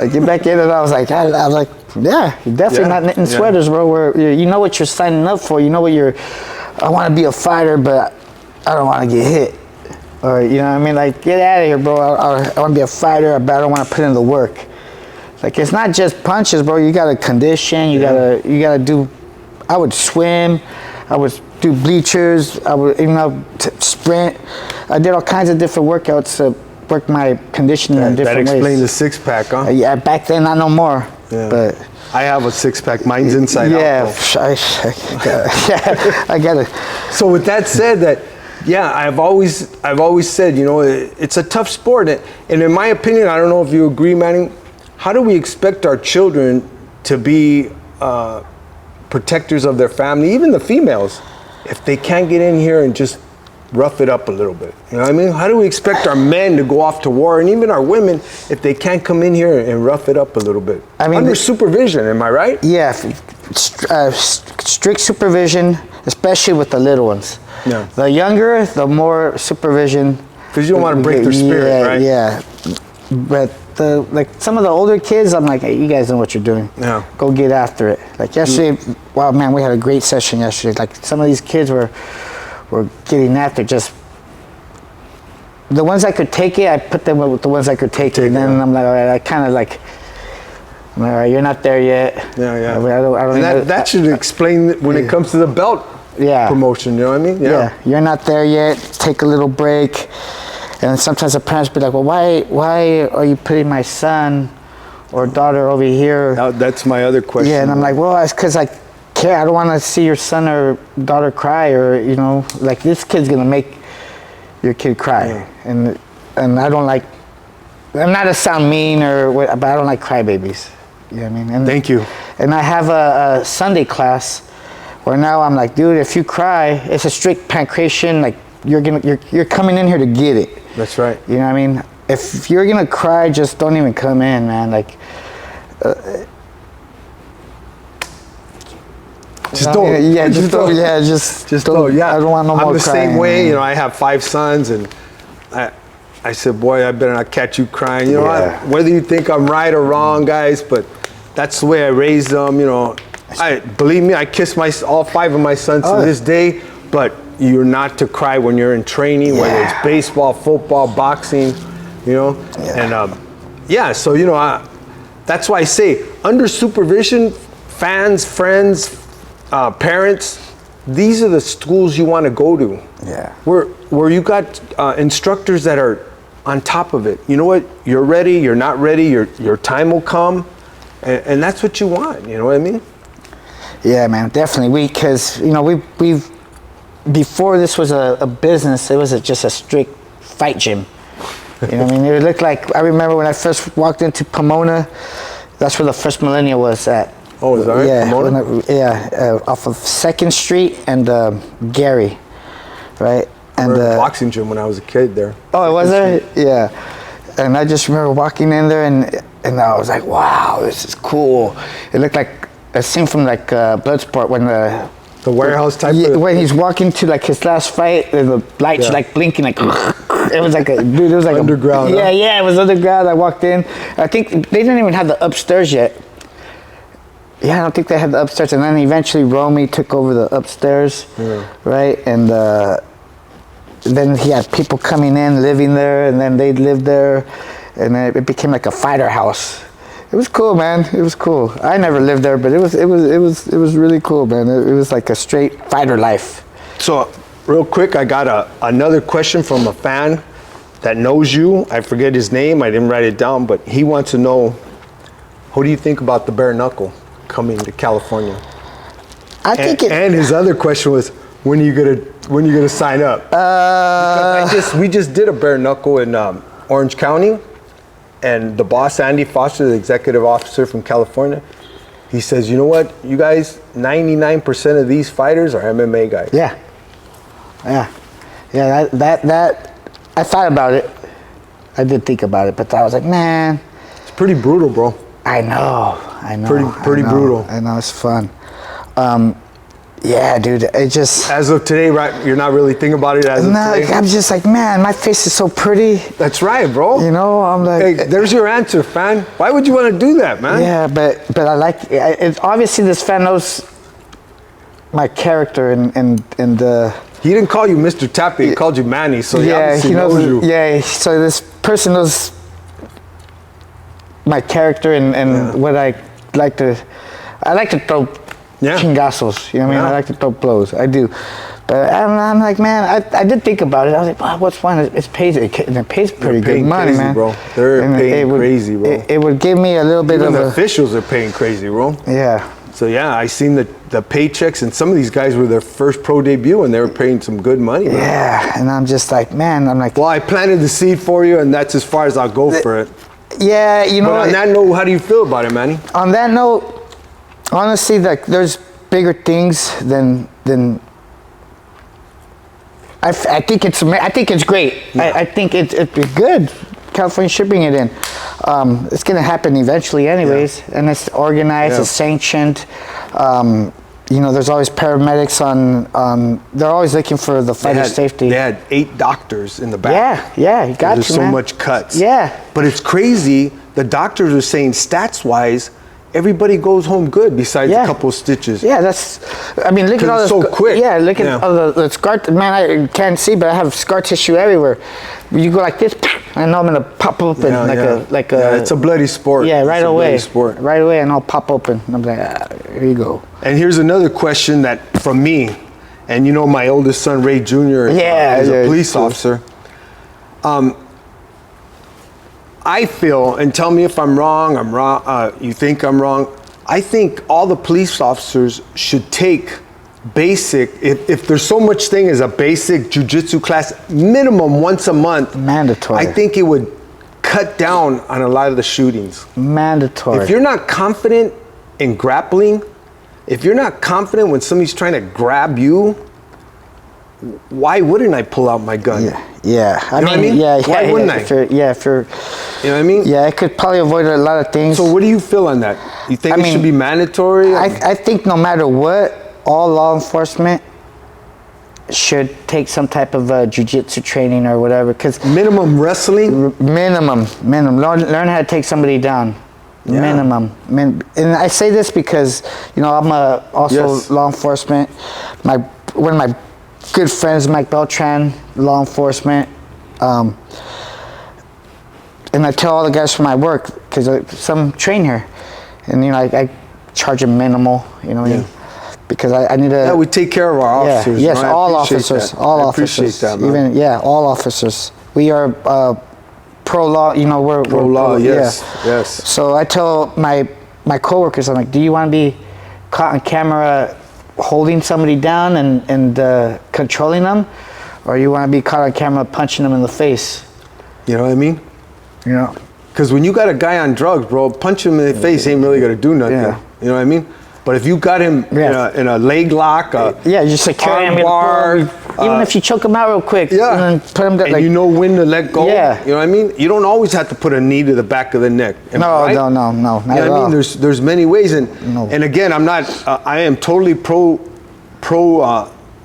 Like, get back in. And I was like, yeah, you're definitely not knitting sweaters, bro. You know what you're signing up for. You know what I want to be a fighter, but I don't want to get hit. Or, you know what I mean? Like, get out of here, bro. I want to be a fighter, but I don't want to put in the work. Like, it's not just punches, bro. You got to condition. You gotta do, I would swim. I would do bleachers. I would, sprint. I did all kinds of different workouts to work my conditioning in different ways. That explains the six-pack, huh? Yeah, back then, not no more. Yeah. But I have a six-pack. Mine's inside out. I got it. So with that said, I've always said, it's a tough sport. And in my opinion, I don't know if you agree, Manny, how do we expect our children to be protectors of their family, even the females, if they can't get in here and just rough it up a little bit? You know what I mean? How do we expect our men to go off to war, and even our women, if they can't come in here and rough it up a little bit? I mean, under supervision, am I right? Yeah, strict supervision, especially with the little ones. Yeah. The younger, the more supervision. Because you don't want to break their spirit, right? Yeah, but some of the older kids, I'm like, hey, you guys know what you're doing. Yeah. Go get after it. Like yesterday, wow, man, we had a great session yesterday. Like some of these kids were getting after just the ones I could take it. I put them with the ones I could take it, and then I'm like, all right, I kind of like, all right, you're not there yet. Yeah. I don't. And that should explain when it comes to the belt. Promotion. You know what I mean? Yeah. You're not there yet. Take a little break. And sometimes the parents be like, well, why are you putting my son or daughter over here? That's my other question. Yeah, and I'm like, well, it's because I care. I don't want to see your son or daughter cry, or, like this kid's going to make your kid cry. Yeah. And I don't like, I'm not to sound mean but I don't like crybabies. You know what I mean? And, thank you. And I have a Sunday class where now I'm like, dude, if you cry, it's a strict pancreation, like you're coming in here to get it. That's right. You know what I mean? If you're gonna cry, just don't even come in, man. Like, just don't. Yeah, just don't. Yeah, just don't. Yeah, I don't want no more I'm the crying, same way. man. You know, I have 5 sons, and I said, boy, I better not catch you crying. You know, whether you think I'm right or wrong, guys, but that's the way I raised them. You know, believe me, I kiss all 5 of my sons to this day. But you're not to cry when you're in training, whether it's baseball, football, boxing. You know, and so you know, that's why I say under supervision, fans, friends, parents, these are the schools you want to go to. Yeah. Where you got instructors that are on top of it. You know what? You're ready. You're not ready. Your time will come, and that's what you want. You know what I mean? Yeah, man, definitely. Because you know we've before this was a business, it was just a strict fight gym. You know what I mean? It looked like, I remember when I first walked into Pomona, that's where the first Millennia was at. Oh, is that right? Yeah, Pomona? off of 2nd Street and Gary, right? And a boxing gym when I was a kid there. Oh, it was there? Yeah. And I just remember walking in there and I was like, wow, this is cool. It looked like a scene from like Bloodsport when the warehouse type when he's walking to like his last fight, and the lights like blinking, like it was like it was like underground. Yeah, it was underground. I walked in. I think they didn't even have the upstairs yet. Yeah, I don't think they had the upstairs. And then eventually Romy took over the upstairs, right? And then he had people coming in, living there, and then they'd live there, and then it became like a fighter house. It was cool, man. It was cool. I never lived there, but it was really cool, man. It was like a straight fighter life. So, real quick, I got another question from a fan that knows you. I forget his name. I didn't write it down, but he wants to know, what do you think about the bare knuckle coming to California? I think and his other question was, when are you gonna sign up? Because we just did a bare knuckle in Orange County. And the boss, Andy Foster, the executive officer from California, he says, you know what, you guys, 99% of these fighters are MMA guys. Yeah. That I thought about it. I did think about it, but I was like, man. It's pretty brutal, bro. I know. Pretty brutal. I know, it's fun. Yeah, dude, it just... As of today, right, you're not really thinking about it as of today? I'm just like, man, my face is so pretty. That's right, bro. You know, I'm like... Hey, there's your answer, fan. Why would you want to do that, man? Yeah, but I like... It's obviously, this fan knows my character and He didn't call you Mr. Tapia, he called you Manny, so he obviously knows you. Yeah, so this person knows my character and what I like to throw chingazos, you know what I mean? I like to throw blows, I do. But I'm like, man, I did think about it. I was like, wow, what's fun? It pays pretty good money, crazy, man. Bro. They're paying crazy, bro. It would give me a little bit Even of the officials are paying crazy, bro. Yeah. So yeah, I seen the paychecks, and some of these guys were their first pro debut, and they were paying some good money, man. Yeah, and I'm just like, man, I'm like... Well, I planted the seed for you, and that's as far as I'll go for it. Yeah, you know... But on that note, how do you feel about it, Manny? On that note, honestly, like, there's bigger things than I think it's great. Yeah. I think it'd be good. California shipping it in. It's gonna happen eventually, anyways, and it's organized, it's sanctioned. You know, there's always paramedics on. They're always looking for the fighter safety. They had 8 doctors in the back. Yeah, you got There's to, so man. much cuts. Yeah, but it's crazy. The doctors are saying stats-wise, everybody goes home good besides a couple of stitches. Yeah, I mean, look at all it's the so quick. Yeah, look at all the scar. Man, I can't see, but I have scar tissue everywhere. You go like this, I know I'm gonna pop open like a. It's a bloody sport. Yeah, right it's away. A bloody sport. Right away, and I'll pop open. And I'm like, here you go. And here's another question that from me, and you know my oldest son Ray Jr. is a police officer. I feel, and tell me if I'm wrong, you think I'm wrong, I think all the police officers should take basic, if there's so much thing as a basic jiu-jitsu class, minimum once a month. Mandatory. I think it would cut down on a lot of the shootings. Mandatory. If you're not confident in grappling, if you're not confident when somebody's trying to grab you, why wouldn't I pull out my gun? Yeah. I mean? Yeah. Why wouldn't I? If you're, you know what I mean? Yeah, it could probably avoid a lot of things. So what do you feel on that? You think it should be mandatory? I think no matter what, all law enforcement should take some type of jiu-jitsu training or whatever. Cause minimum wrestling? Minimum. Learn how to take somebody down. Yeah. Minimum. And I say this because, you know, I'm also law enforcement. One of my good friends, Mike Beltran, law enforcement. And I tell all the guys from my work, because some train here, and you know, I charge them minimal, you know what I mean? Because I need to. Yeah, we take care of our officers. Yes, right? all officers. That. All I officers. Appreciate that, man. Even all officers. We are pro law. You know, we're pro law. Yes, yes. So I tell my coworkers, I'm like, do you want to be caught on camera holding somebody down and controlling them, or you want to be caught on camera punching them in the face? You know what I mean? You know. Because when you got a guy on drugs, bro, punch him in the face ain't really gonna do nothing. Yeah. You know what I mean? But if you got him in a leg lock, just secure him, bar, even if you choke him out real quick, and then put him and you know when to let go. Yeah. You know what I mean? You don't always have to put a knee to the back of the neck. No, right? no, not you know at what I all. mean? There's many ways, and again, I'm not. I am totally pro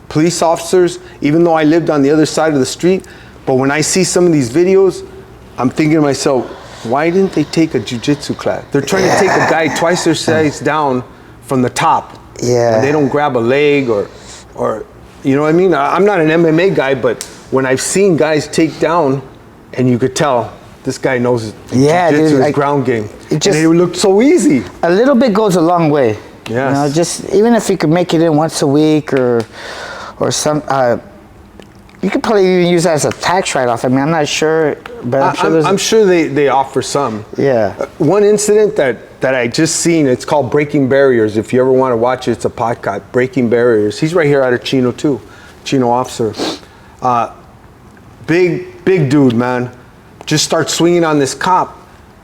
police officers, even though I lived on the other side of the street. But when I see some of these videos, I'm thinking to myself, why didn't they take a jiu-jitsu class? They're trying to take a guy twice their size down from the top. Yeah. And they don't grab a leg or you know what I mean? I'm not an MMA guy, but when I've seen guys take down, and you could tell this guy knows jiu-jitsu, his ground game. And it looked so easy. A little bit goes a long way. Yes. You know, just even if you could make it in once a week or some, you could probably even use that as a tax write-off. I mean, I'm not sure, but I'm sure they offer some. Yeah. One incident that I just seen, it's called Breaking Barriers. If you ever want to watch it, it's a podcast, Breaking Barriers. He's right here out of Chino too, Chino officer. Big dude, man. Just starts swinging on this cop,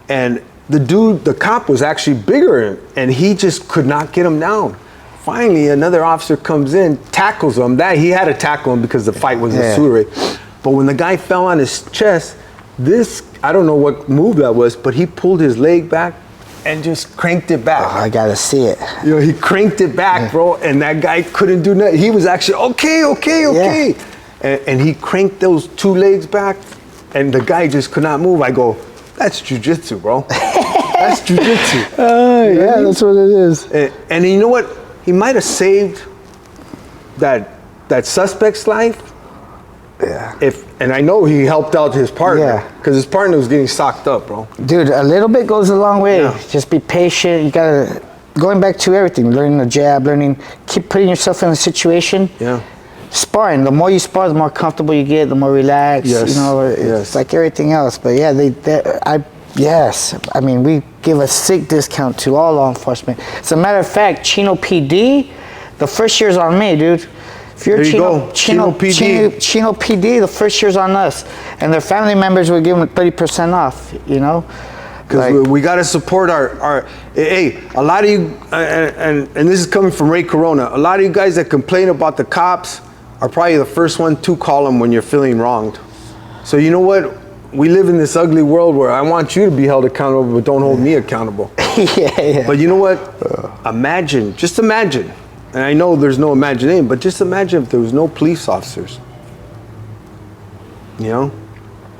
and the cop was actually bigger, and he just could not get him down. Finally, another officer comes in, tackles him. He had to tackle him because the fight was a suit. But when the guy fell on his chest, I don't know what move that was, but he pulled his leg back and just cranked it back. Oh, I gotta see it. You know, he cranked it back, bro, and that guy couldn't do nothing. He was actually, okay. Yeah. And he cranked those two legs back, and the guy just could not move. I go, that's jiu-jitsu, bro. That's jiu-jitsu. Yeah, that's what it is. And you know what? He might have saved that suspect's life. Yeah. And I know he helped out his partner, because his partner was getting socked up, bro. Dude, a little bit goes a long way. Yeah. Just be patient. You gotta, going back to everything, learning the jab, keep putting yourself in a situation. Yeah. Sparring, the more you spar, the more comfortable you get, the more relaxed. Yes. You know, it's like everything else. But yeah, I mean, we give a sick discount to all law enforcement. As a matter of fact, Chino PD, the first year's on me, dude. If you're Chino PD, the first year's on us. And their family members will give them 30% off, you know? Because we got to support our hey, a lot of you, and this is coming from Ray Corona, a lot of you guys that complain about the cops are probably the first one to call them when you're feeling wronged. So you know what? We live in this ugly world where I want you to be held accountable, but don't hold me accountable. Yeah. But you know what? Just imagine, and I know there's no imagination, but just imagine if there was no police officers. You know?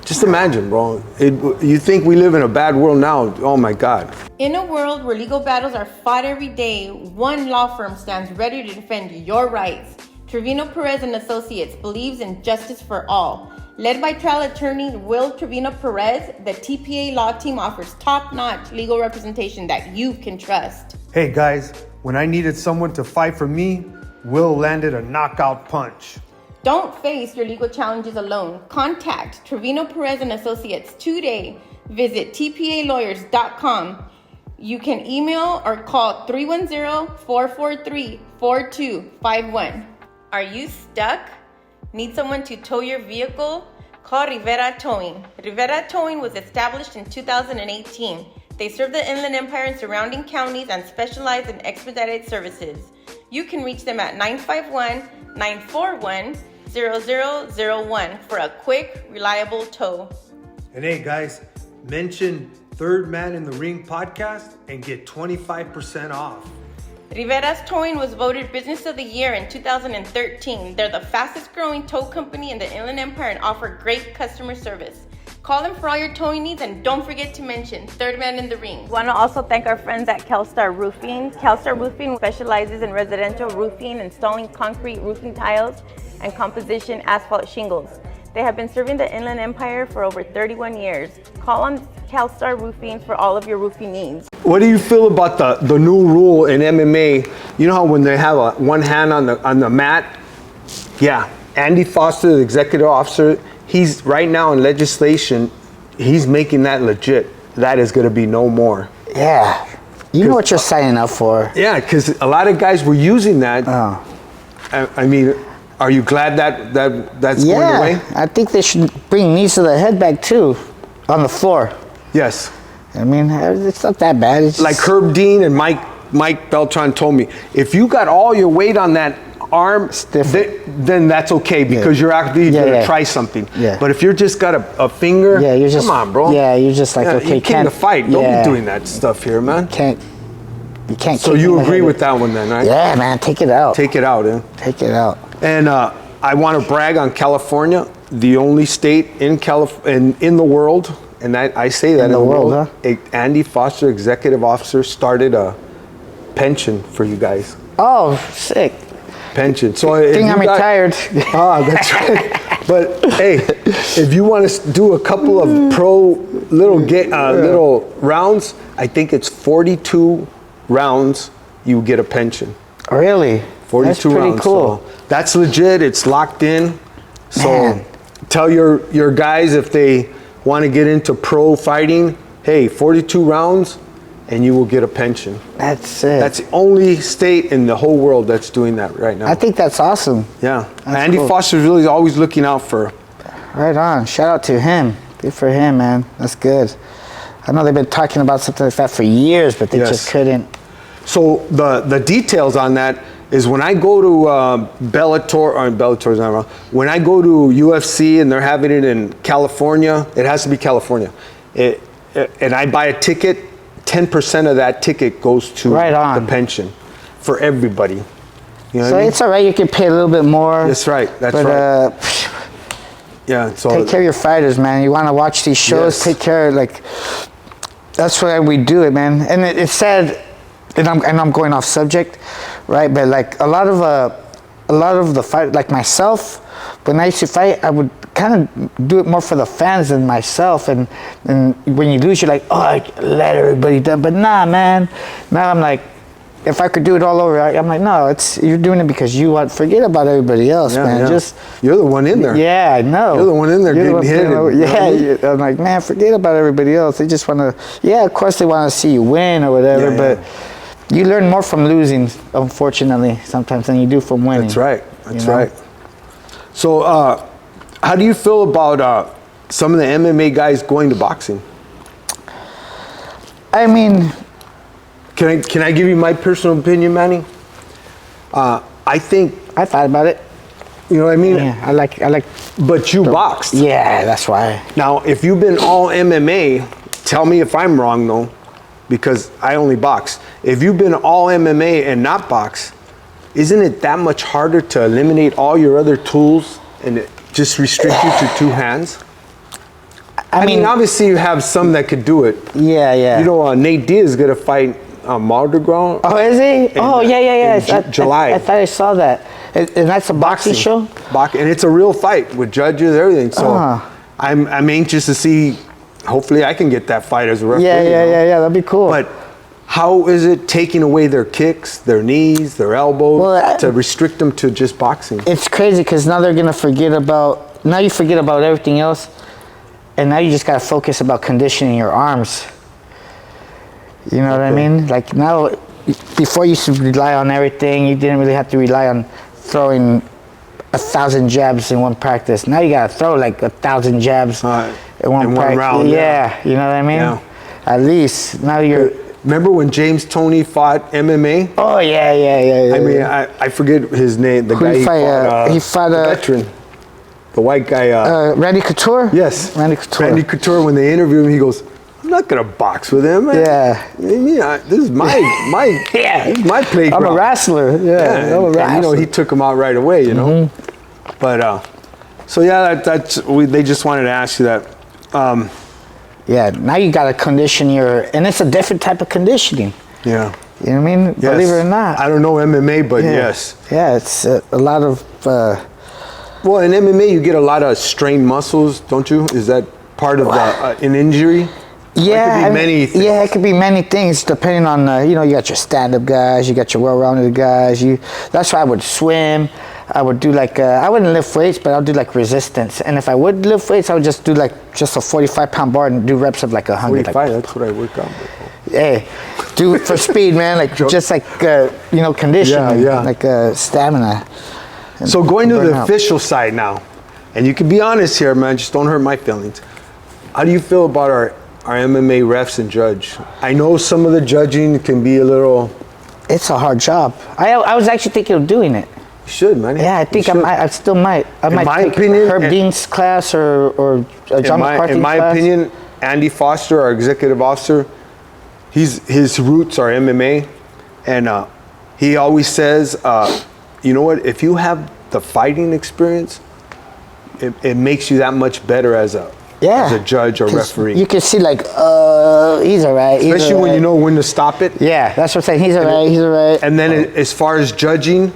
Just imagine, bro. You think we live in a bad world now? Oh my God. In a world where legal battles are fought every day, one law firm stands ready to defend your rights. Trevino Perez and Associates believes in justice for all. Led by trial attorney Will Trevino Perez, the TPA law team offers top-notch legal representation that you can trust. Hey guys, when I needed someone to fight for me, Will landed a knockout punch. Don't face your legal challenges alone. Contact Trevino Perez and Associates today. Visit tpalawyers.com. You can email or call 310-443-4251. Are you stuck? Need someone to tow your vehicle? Call Rivera Towing. Rivera Towing was established in 2018. They serve the Inland Empire and surrounding counties and specialize in expedited services. You can reach them at 951-941-06 888-888-0001 for a quick, reliable tow. And hey guys, mention Third Man in the Ring podcast and get 25% off. Rivera's Towing was voted Business of the Year in 2013. They're the fastest growing tow company in the Inland Empire and offer great customer service. Call them for all your towing needs and don't forget to mention Third Man in the Ring. We want to also thank our friends at Kelstar Roofing. Kelstar Roofing specializes in residential roofing, installing concrete roofing tiles, and composition asphalt shingles. They have been serving the Inland Empire for over 31 years. Call on Kelstar Roofing for all of your roofing needs. What do you feel about the new rule in MMA? You know how when they have one hand on the mat? Yeah, Andy Foster, the executive officer, he's right now in legislation, he's making that legit. That is going to be no more. Yeah. You know what you're signing up for. Yeah, because a lot of guys were using that. I mean, are you glad that's going away? Yeah, I think they should bring knees to the head back too, on the floor. Yes. I mean, it's not that bad. It's like Herb Dean and Mike Beltran told me, if you got all your weight on that arm, then that's okay because you're actually going to try something. Yeah. But if you're just got a finger, you're just, come on, bro. Yeah, you're just like, okay, you can't fight. Don't be doing that stuff here, man. You can't. So you agree with that one then, right? Yeah, man, take it out. Take it out, Take it out. And I want to brag on California, the only state in the world. And I say that in the world, huh? Andy Foster, executive officer, started a pension for you guys. Oh, sick. Pension. So I think I'm retired. That's right. But hey, if you want to do a couple of pro little rounds, I think it's 42 rounds you get a pension. Really? 42 that's pretty rounds. Cool. So that's legit. It's locked in. So Man. Tell your guys if they want to get into pro fighting, hey, 42 rounds and you will get a pension. That's it. That's the only state in the whole world that's doing that right now. I think that's awesome. Yeah. That's Andy cool. Foster's really always looking out for. Right on. Shout out to him. Good for him, man. That's good. I know they've been talking about something like that for years, but they just couldn't. So the details on that is when I go to Bellator's not wrong. When I go to UFC and they're having it in California, it has to be California. And I buy a ticket, 10% of that ticket goes to the pension for everybody. You know so it's all right. You can pay a little bit more. That's right. That's right. Yeah. So take care of your fighters, man. You want to watch these shows? Take care. That's why we do it, man. And it's sad. And I'm going off subject, right? But like a lot of the fight, like myself, when I used to fight, I would kind of do it more for the fans than myself. And when you lose, you're like, oh, I let everybody down. But nah, man. Now I'm like, if I could do it all over, I'm like, no, you're doing it because you want. Forget about everybody else, man. Yeah. Just you're the one in there. Yeah, I know. You're the one in there getting hit. I'm like, man, forget about everybody else. They just want to. Yeah, of course they want to see you win or whatever, but. You learn more from losing, unfortunately, sometimes than you do from winning. That's right. That's right. So, how do you feel about some of the MMA guys going to boxing? I mean, can I give you my personal opinion, Manny? I think I thought about it. You know what I mean? Yeah, I like. But you boxed. Yeah, that's why. Now, if you've been all MMA, tell me if I'm wrong though. Because I only box. If you've been all MMA and not box, isn't it that much harder to eliminate all your other tools and just restrict you to two hands? I mean, obviously you have some that could do it. Yeah. You know, Nate Diaz is gonna fight Marderground. Oh, is he? Yeah. July. I thought I saw that. And that's a boxing show? And it's a real fight with judges, everything. So I'm anxious to see. Hopefully I can get that fight as a referee. Yeah, that'd be cool. But how is it taking away their kicks, their knees, their elbows, to restrict them to just boxing? It's crazy because now they're going to forget about, now you forget about everything else, and now you just got to focus about conditioning your arms. You know what I mean? Like now, before you used to rely on everything, you didn't really have to rely on throwing 1,000 jabs in one practice. Now you got to throw like 1,000 jabs. In one round. Yeah, you know what I mean? Yeah. At least now you're. Remember when James Toney fought MMA? Oh yeah. I mean, I forget his name. The guy he fought. He fought a veteran. the white guy. Randy Couture? Yes. Randy Couture. Randy Couture, when they interviewed him, he goes, I'm not going to box with him. Man. Yeah. This is my this is my playground. I'm a wrestler. Yeah. I'm a wrestler. And, you know, he took him out right away, you know. But, so yeah, they just wanted to ask you that. Yeah, now you got to condition and it's a different type of conditioning. Yeah. You know what I mean? Yes. Believe it or not. I don't know MMA, but yes. Yeah, it's a lot of... well, in MMA, you get a lot of strained muscles, don't you? Is that part of an injury? Yeah, it could be many things. Yeah, it could be many things depending on, you know, you got your stand-up guys, you got your well-rounded guys. That's why I would swim. I would do like, I wouldn't lift weights, but I'll do like resistance. And if I would lift weights, I would just do like just a 45-pound bar and do reps of like 100. 45, that's what I work on. Hey, do it for speed, man. Like just like, you know, conditioning, like stamina. So going to the official side now, and you can be honest here, man, just don't hurt my feelings. How do you feel about our MMA refs and judge? I know some of the judging can be a little... It's a hard job. I was actually thinking of doing it. You should, man. Yeah, I think I still might. I might take opinion, Herb Dean's class or John McCarthy's class. In my opinion, Andy Foster, our executive officer, his roots are MMA, and he always says, you know what? If you have the fighting experience, it makes you that much better as a judge or referee. You can see like, he's all right. Especially when you know when to stop it. Yeah, that's what I'm saying. He's all right. He's all right. And then as far as judging,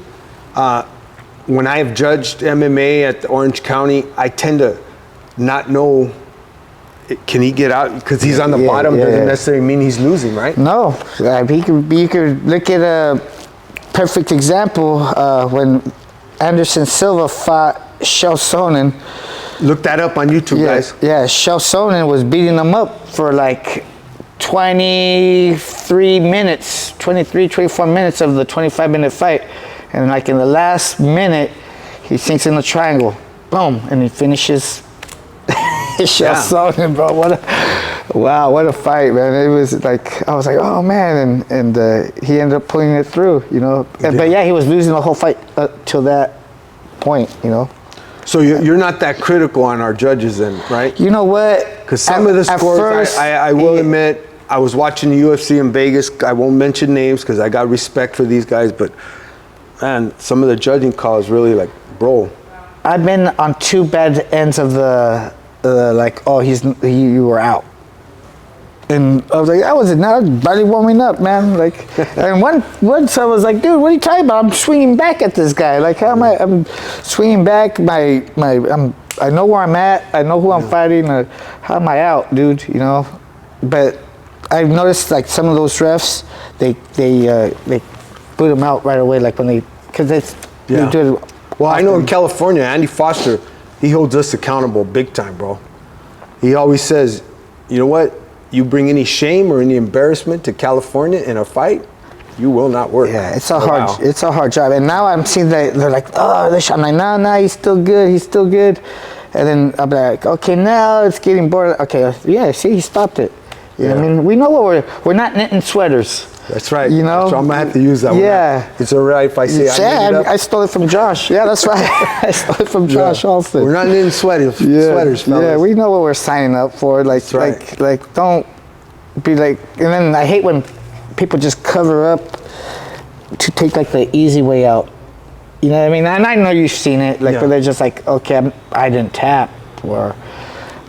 when I have judged MMA at Orange County, I tend to not know, can he get out? Because he's on the bottom doesn't necessarily mean he's losing, right? No. You could look at a perfect example when Anderson Silva fought Chael Sonnen. Look that up on YouTube, guys. Yeah, Chael Sonnen was beating him up for like 23 minutes, 24 minutes of the 25-minute fight. And like in the last minute, he sinks in the triangle. Boom. And he finishes Chael Sonnen, bro. What a fight, man. It was like, I was like, oh man. And he ended up pulling it through, you know. But yeah, he was losing the whole fight till that point, you know. So you're not that critical on our judges then, right? You know what? Because some of the scores, I will admit, I was watching the UFC in Vegas. I won't mention names because I got respect for these guys, but man, some of the judging calls really like, bro. I've been on two bad ends of the like, oh, you were out. And I was like, I was barely warming up, man. Like, and once I was like, dude, what are you talking about? I'm swinging back at this guy. Like, how am I'm swinging back? I know where I'm at. I know who I'm fighting. How am I out, dude? You know. But I've noticed like some of those refs, they boot them out right away. Like when because they do it. Well, I know in California, Andy Foster, he holds us accountable big time, bro. He always says, you know what? You bring any shame or any embarrassment to California in a fight, you will not work. Yeah, it's a hard job. And now I'm seeing that they're like, oh, I'm like, no, he's still good. And then I'm like, okay, now it's getting bored. Okay, yeah, see, he stopped it. You know what I mean? We know what we're not knitting sweaters. That's right. You know? So I'm going to have to use that one. Yeah. It's all right if I say I stole it from Josh. Yeah, that's right. I stole it from Josh also. We're not knitting sweaters, fellas. Yeah, we know what we're signing up for. Like, like don't be like, and then I hate when people just cover up to take like the easy way out. You know what I mean? And I know you've seen it, like where they're just like, okay, I didn't tap, or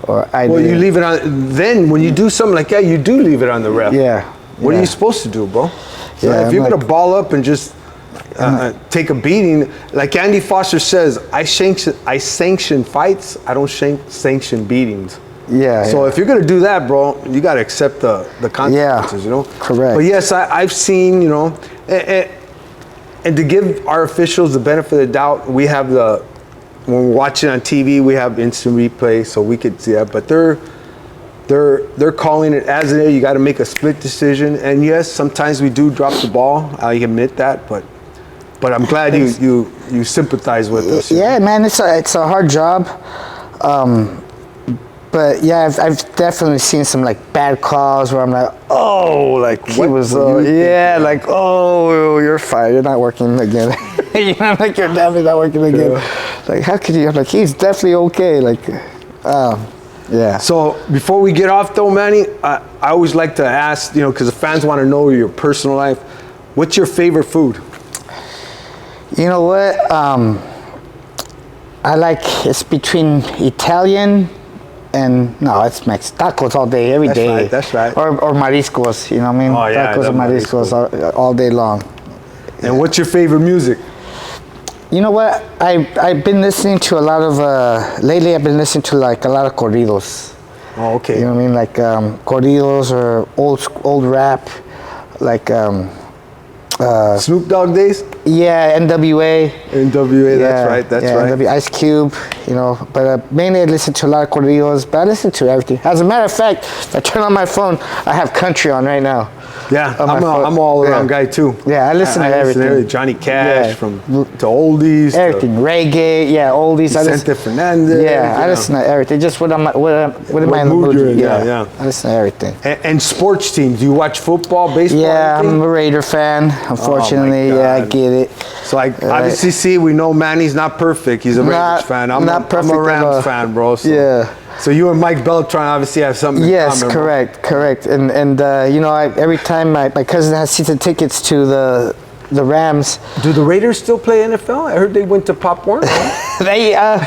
I didn't. Well, you leave it on, then when you do something like that, you do leave it on the ref. Yeah. What are you supposed to do, bro? Yeah, if you're going to ball up and just take a beating, like Andy Foster says, I sanction fights, I don't sanction beatings. Yeah. So if you're going to do that, bro, you got to accept the consequences, you know? Correct. But yes, I've seen, you know, and to give our officials the benefit of the doubt, we have when we're watching on TV, we have instant replay, so we could see that. But they're calling it as it is. You got to make a split decision. And yes, sometimes we do drop the ball. I admit that, but I'm glad you sympathize with us. Yeah, man, it's a hard job. But yeah, I've definitely seen some like bad calls where I'm like, oh, like he was, like, oh, you're fired. You're not working again. You know, like your definitely not working again. Like, how could you? I'm like, he's definitely okay. Like, yeah. So before we get off though, Manny, I always like to ask, you know, because the fans want to know your personal life. What's your favorite food? You know what? I like, it's between Italian and, no, it's Mexican. Tacos all day, every day. That's right. Or mariscos, you know what I mean? Oh, yeah, Tacos and mariscos all day long. And what's your favorite music? You know what? I've been listening to a lot of, lately I've been listening to like a lot of corridos. Oh, okay. You know what I mean? Like corridos or old rap, like Snoop Dogg days? yeah, NWA. NWA, that's right. NWA, Ice Cube, you know. But mainly I listen to a lot of corridos, but I listen to everything. As a matter of fact, if I turn on my phone, I have country on right now. Yeah, I'm all around guy too. Yeah, I listen to everything. Johnny Cash from to oldies. Everything, reggae, yeah, oldies. Vicente Fernandez. Yeah, I listen to everything. Just what am I in the mood? Yeah, I listen to everything. And sports teams, do you watch football, baseball? Yeah, I'm a Raider fan. Unfortunately, yeah, I get it. So I obviously see, we know Manny's not perfect. He's a Raiders fan. I'm a Rams fan, bro. So. Yeah. So you and Mike Beltran obviously have something in common. Yes, correct. And you know, every time my cousin has season tickets to the Rams. Do the Raiders still play NFL? I heard they went to Pop Warner. We're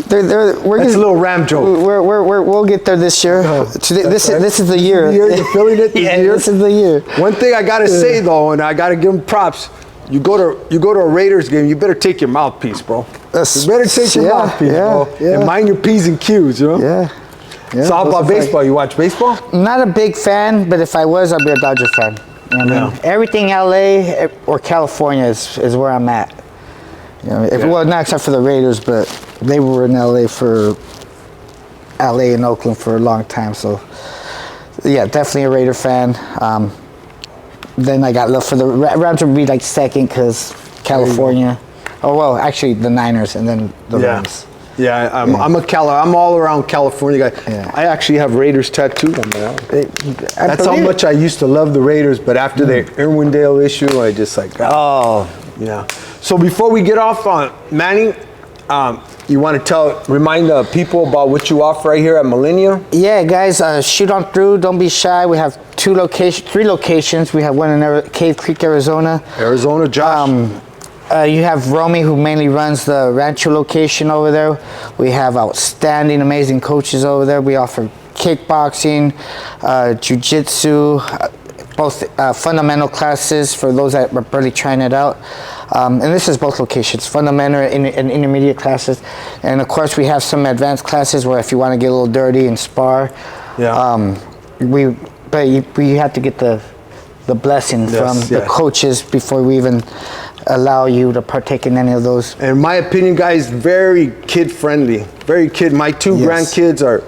That's a little Ram joke. We'll get there this year. This is the year. You're feeling it this year? This is the year. One thing I gotta say though, and I gotta give them props. You go to a Raiders game, you better take your mouthpiece, bro. You better take your mouthpiece, bro. Yeah. And mind your P's and Q's, you know? Yeah. So how about baseball? You watch baseball? Not a big fan, but if I was, I'd be a Dodger fan. You know what I mean? Everything LA or California is where I'm at. You know, well, not except for the Raiders, but they were in LA and Oakland for a long time. So, yeah, definitely a Raider fan. Then I got love for the Rams would be like second because California. Oh well, actually the Niners and then the Rams. Yeah, I'm all around California guy. Yeah. I actually have Raiders tattooed on my arm. That's how much I used to love the Raiders, but after the Irwindale issue, I just like. Yeah. So before we get off on Manny, you want to remind people about what you offer right here at Millennia? Yeah, guys, shoot on through. Don't be shy. We have 3 locations. We have one in Cave Creek, Arizona. Josh. You have Romy, who mainly runs the Rancho location over there. We have outstanding, amazing coaches over there. We offer kickboxing, Jiu-Jitsu, both fundamental classes for those that are barely trying it out. And this is both locations, fundamental and intermediate classes. And of course, we have some advanced classes where if you want to get a little dirty and spar, we have to get the blessing from the coaches before we even allow you to partake in any of those. In my opinion, guys, very kid friendly. My 2 grandkids are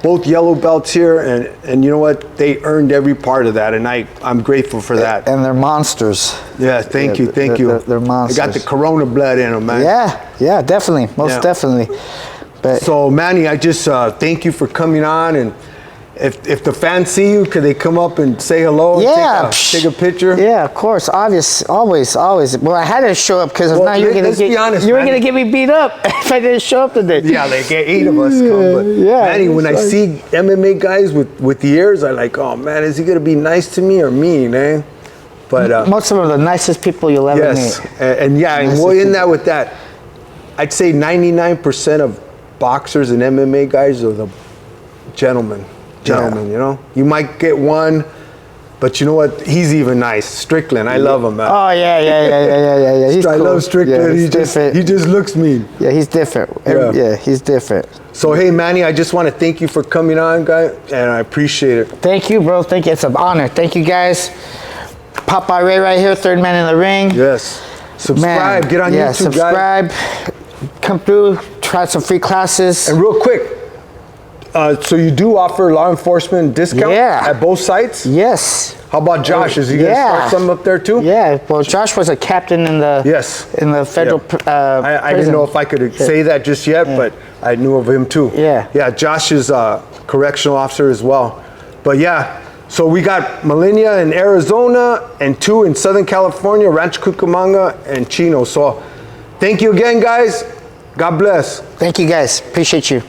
both yellow belts here, and you know what? They earned every part of that, and I'm grateful for that. And they're monsters. Yeah, thank you. They're monsters. They got the Corona blood in them, man. Yeah, definitely, most definitely. But so, Manny, I just thank you for coming on, and if the fans see you, could they come up and say hello and take a picture? Yeah, of course, obvious, always. Well, I had to show up because if not, you were gonna get me beat up if I didn't show up today. Yeah, like 8 of us come. But Manny, when I see MMA guys with the ears, I like, oh man, is he gonna be nice to me or mean, eh? But most of them are the nicest people you'll ever meet. And we'll end that with that. I'd say 99% of boxers and MMA guys are the gentlemen, you know? You might get one, but you know what? He's even nice. Strickland, I love him, man. Oh, yeah. He's I cool. love Strickland. Yeah, he just looks mean. Yeah, he's different. Yeah, he's different. So, hey, Manny, I just want to thank you for coming on, guy, and I appreciate it. Thank you, bro. Thank you. It's an honor. Thank you, guys. Popeye Ray right here, third man in the ring. Yes. Subscribe. Get on YouTube, subscribe. Guys. Come through. Try some free classes. And real quick, so you do offer law enforcement discount at both sites? Yes. How about Josh? Is he going to start something up there too? Yeah. Well, Josh was a captain in the federal I didn't know if I could say that just yet, but I knew of him too. Yeah. Yeah, Josh is a correctional officer as well. But yeah, So we got Millennia in Arizona and 2 in Southern California, Rancho Cucamonga and Chino. So thank you again, guys. God bless. Thank you guys. Appreciate you.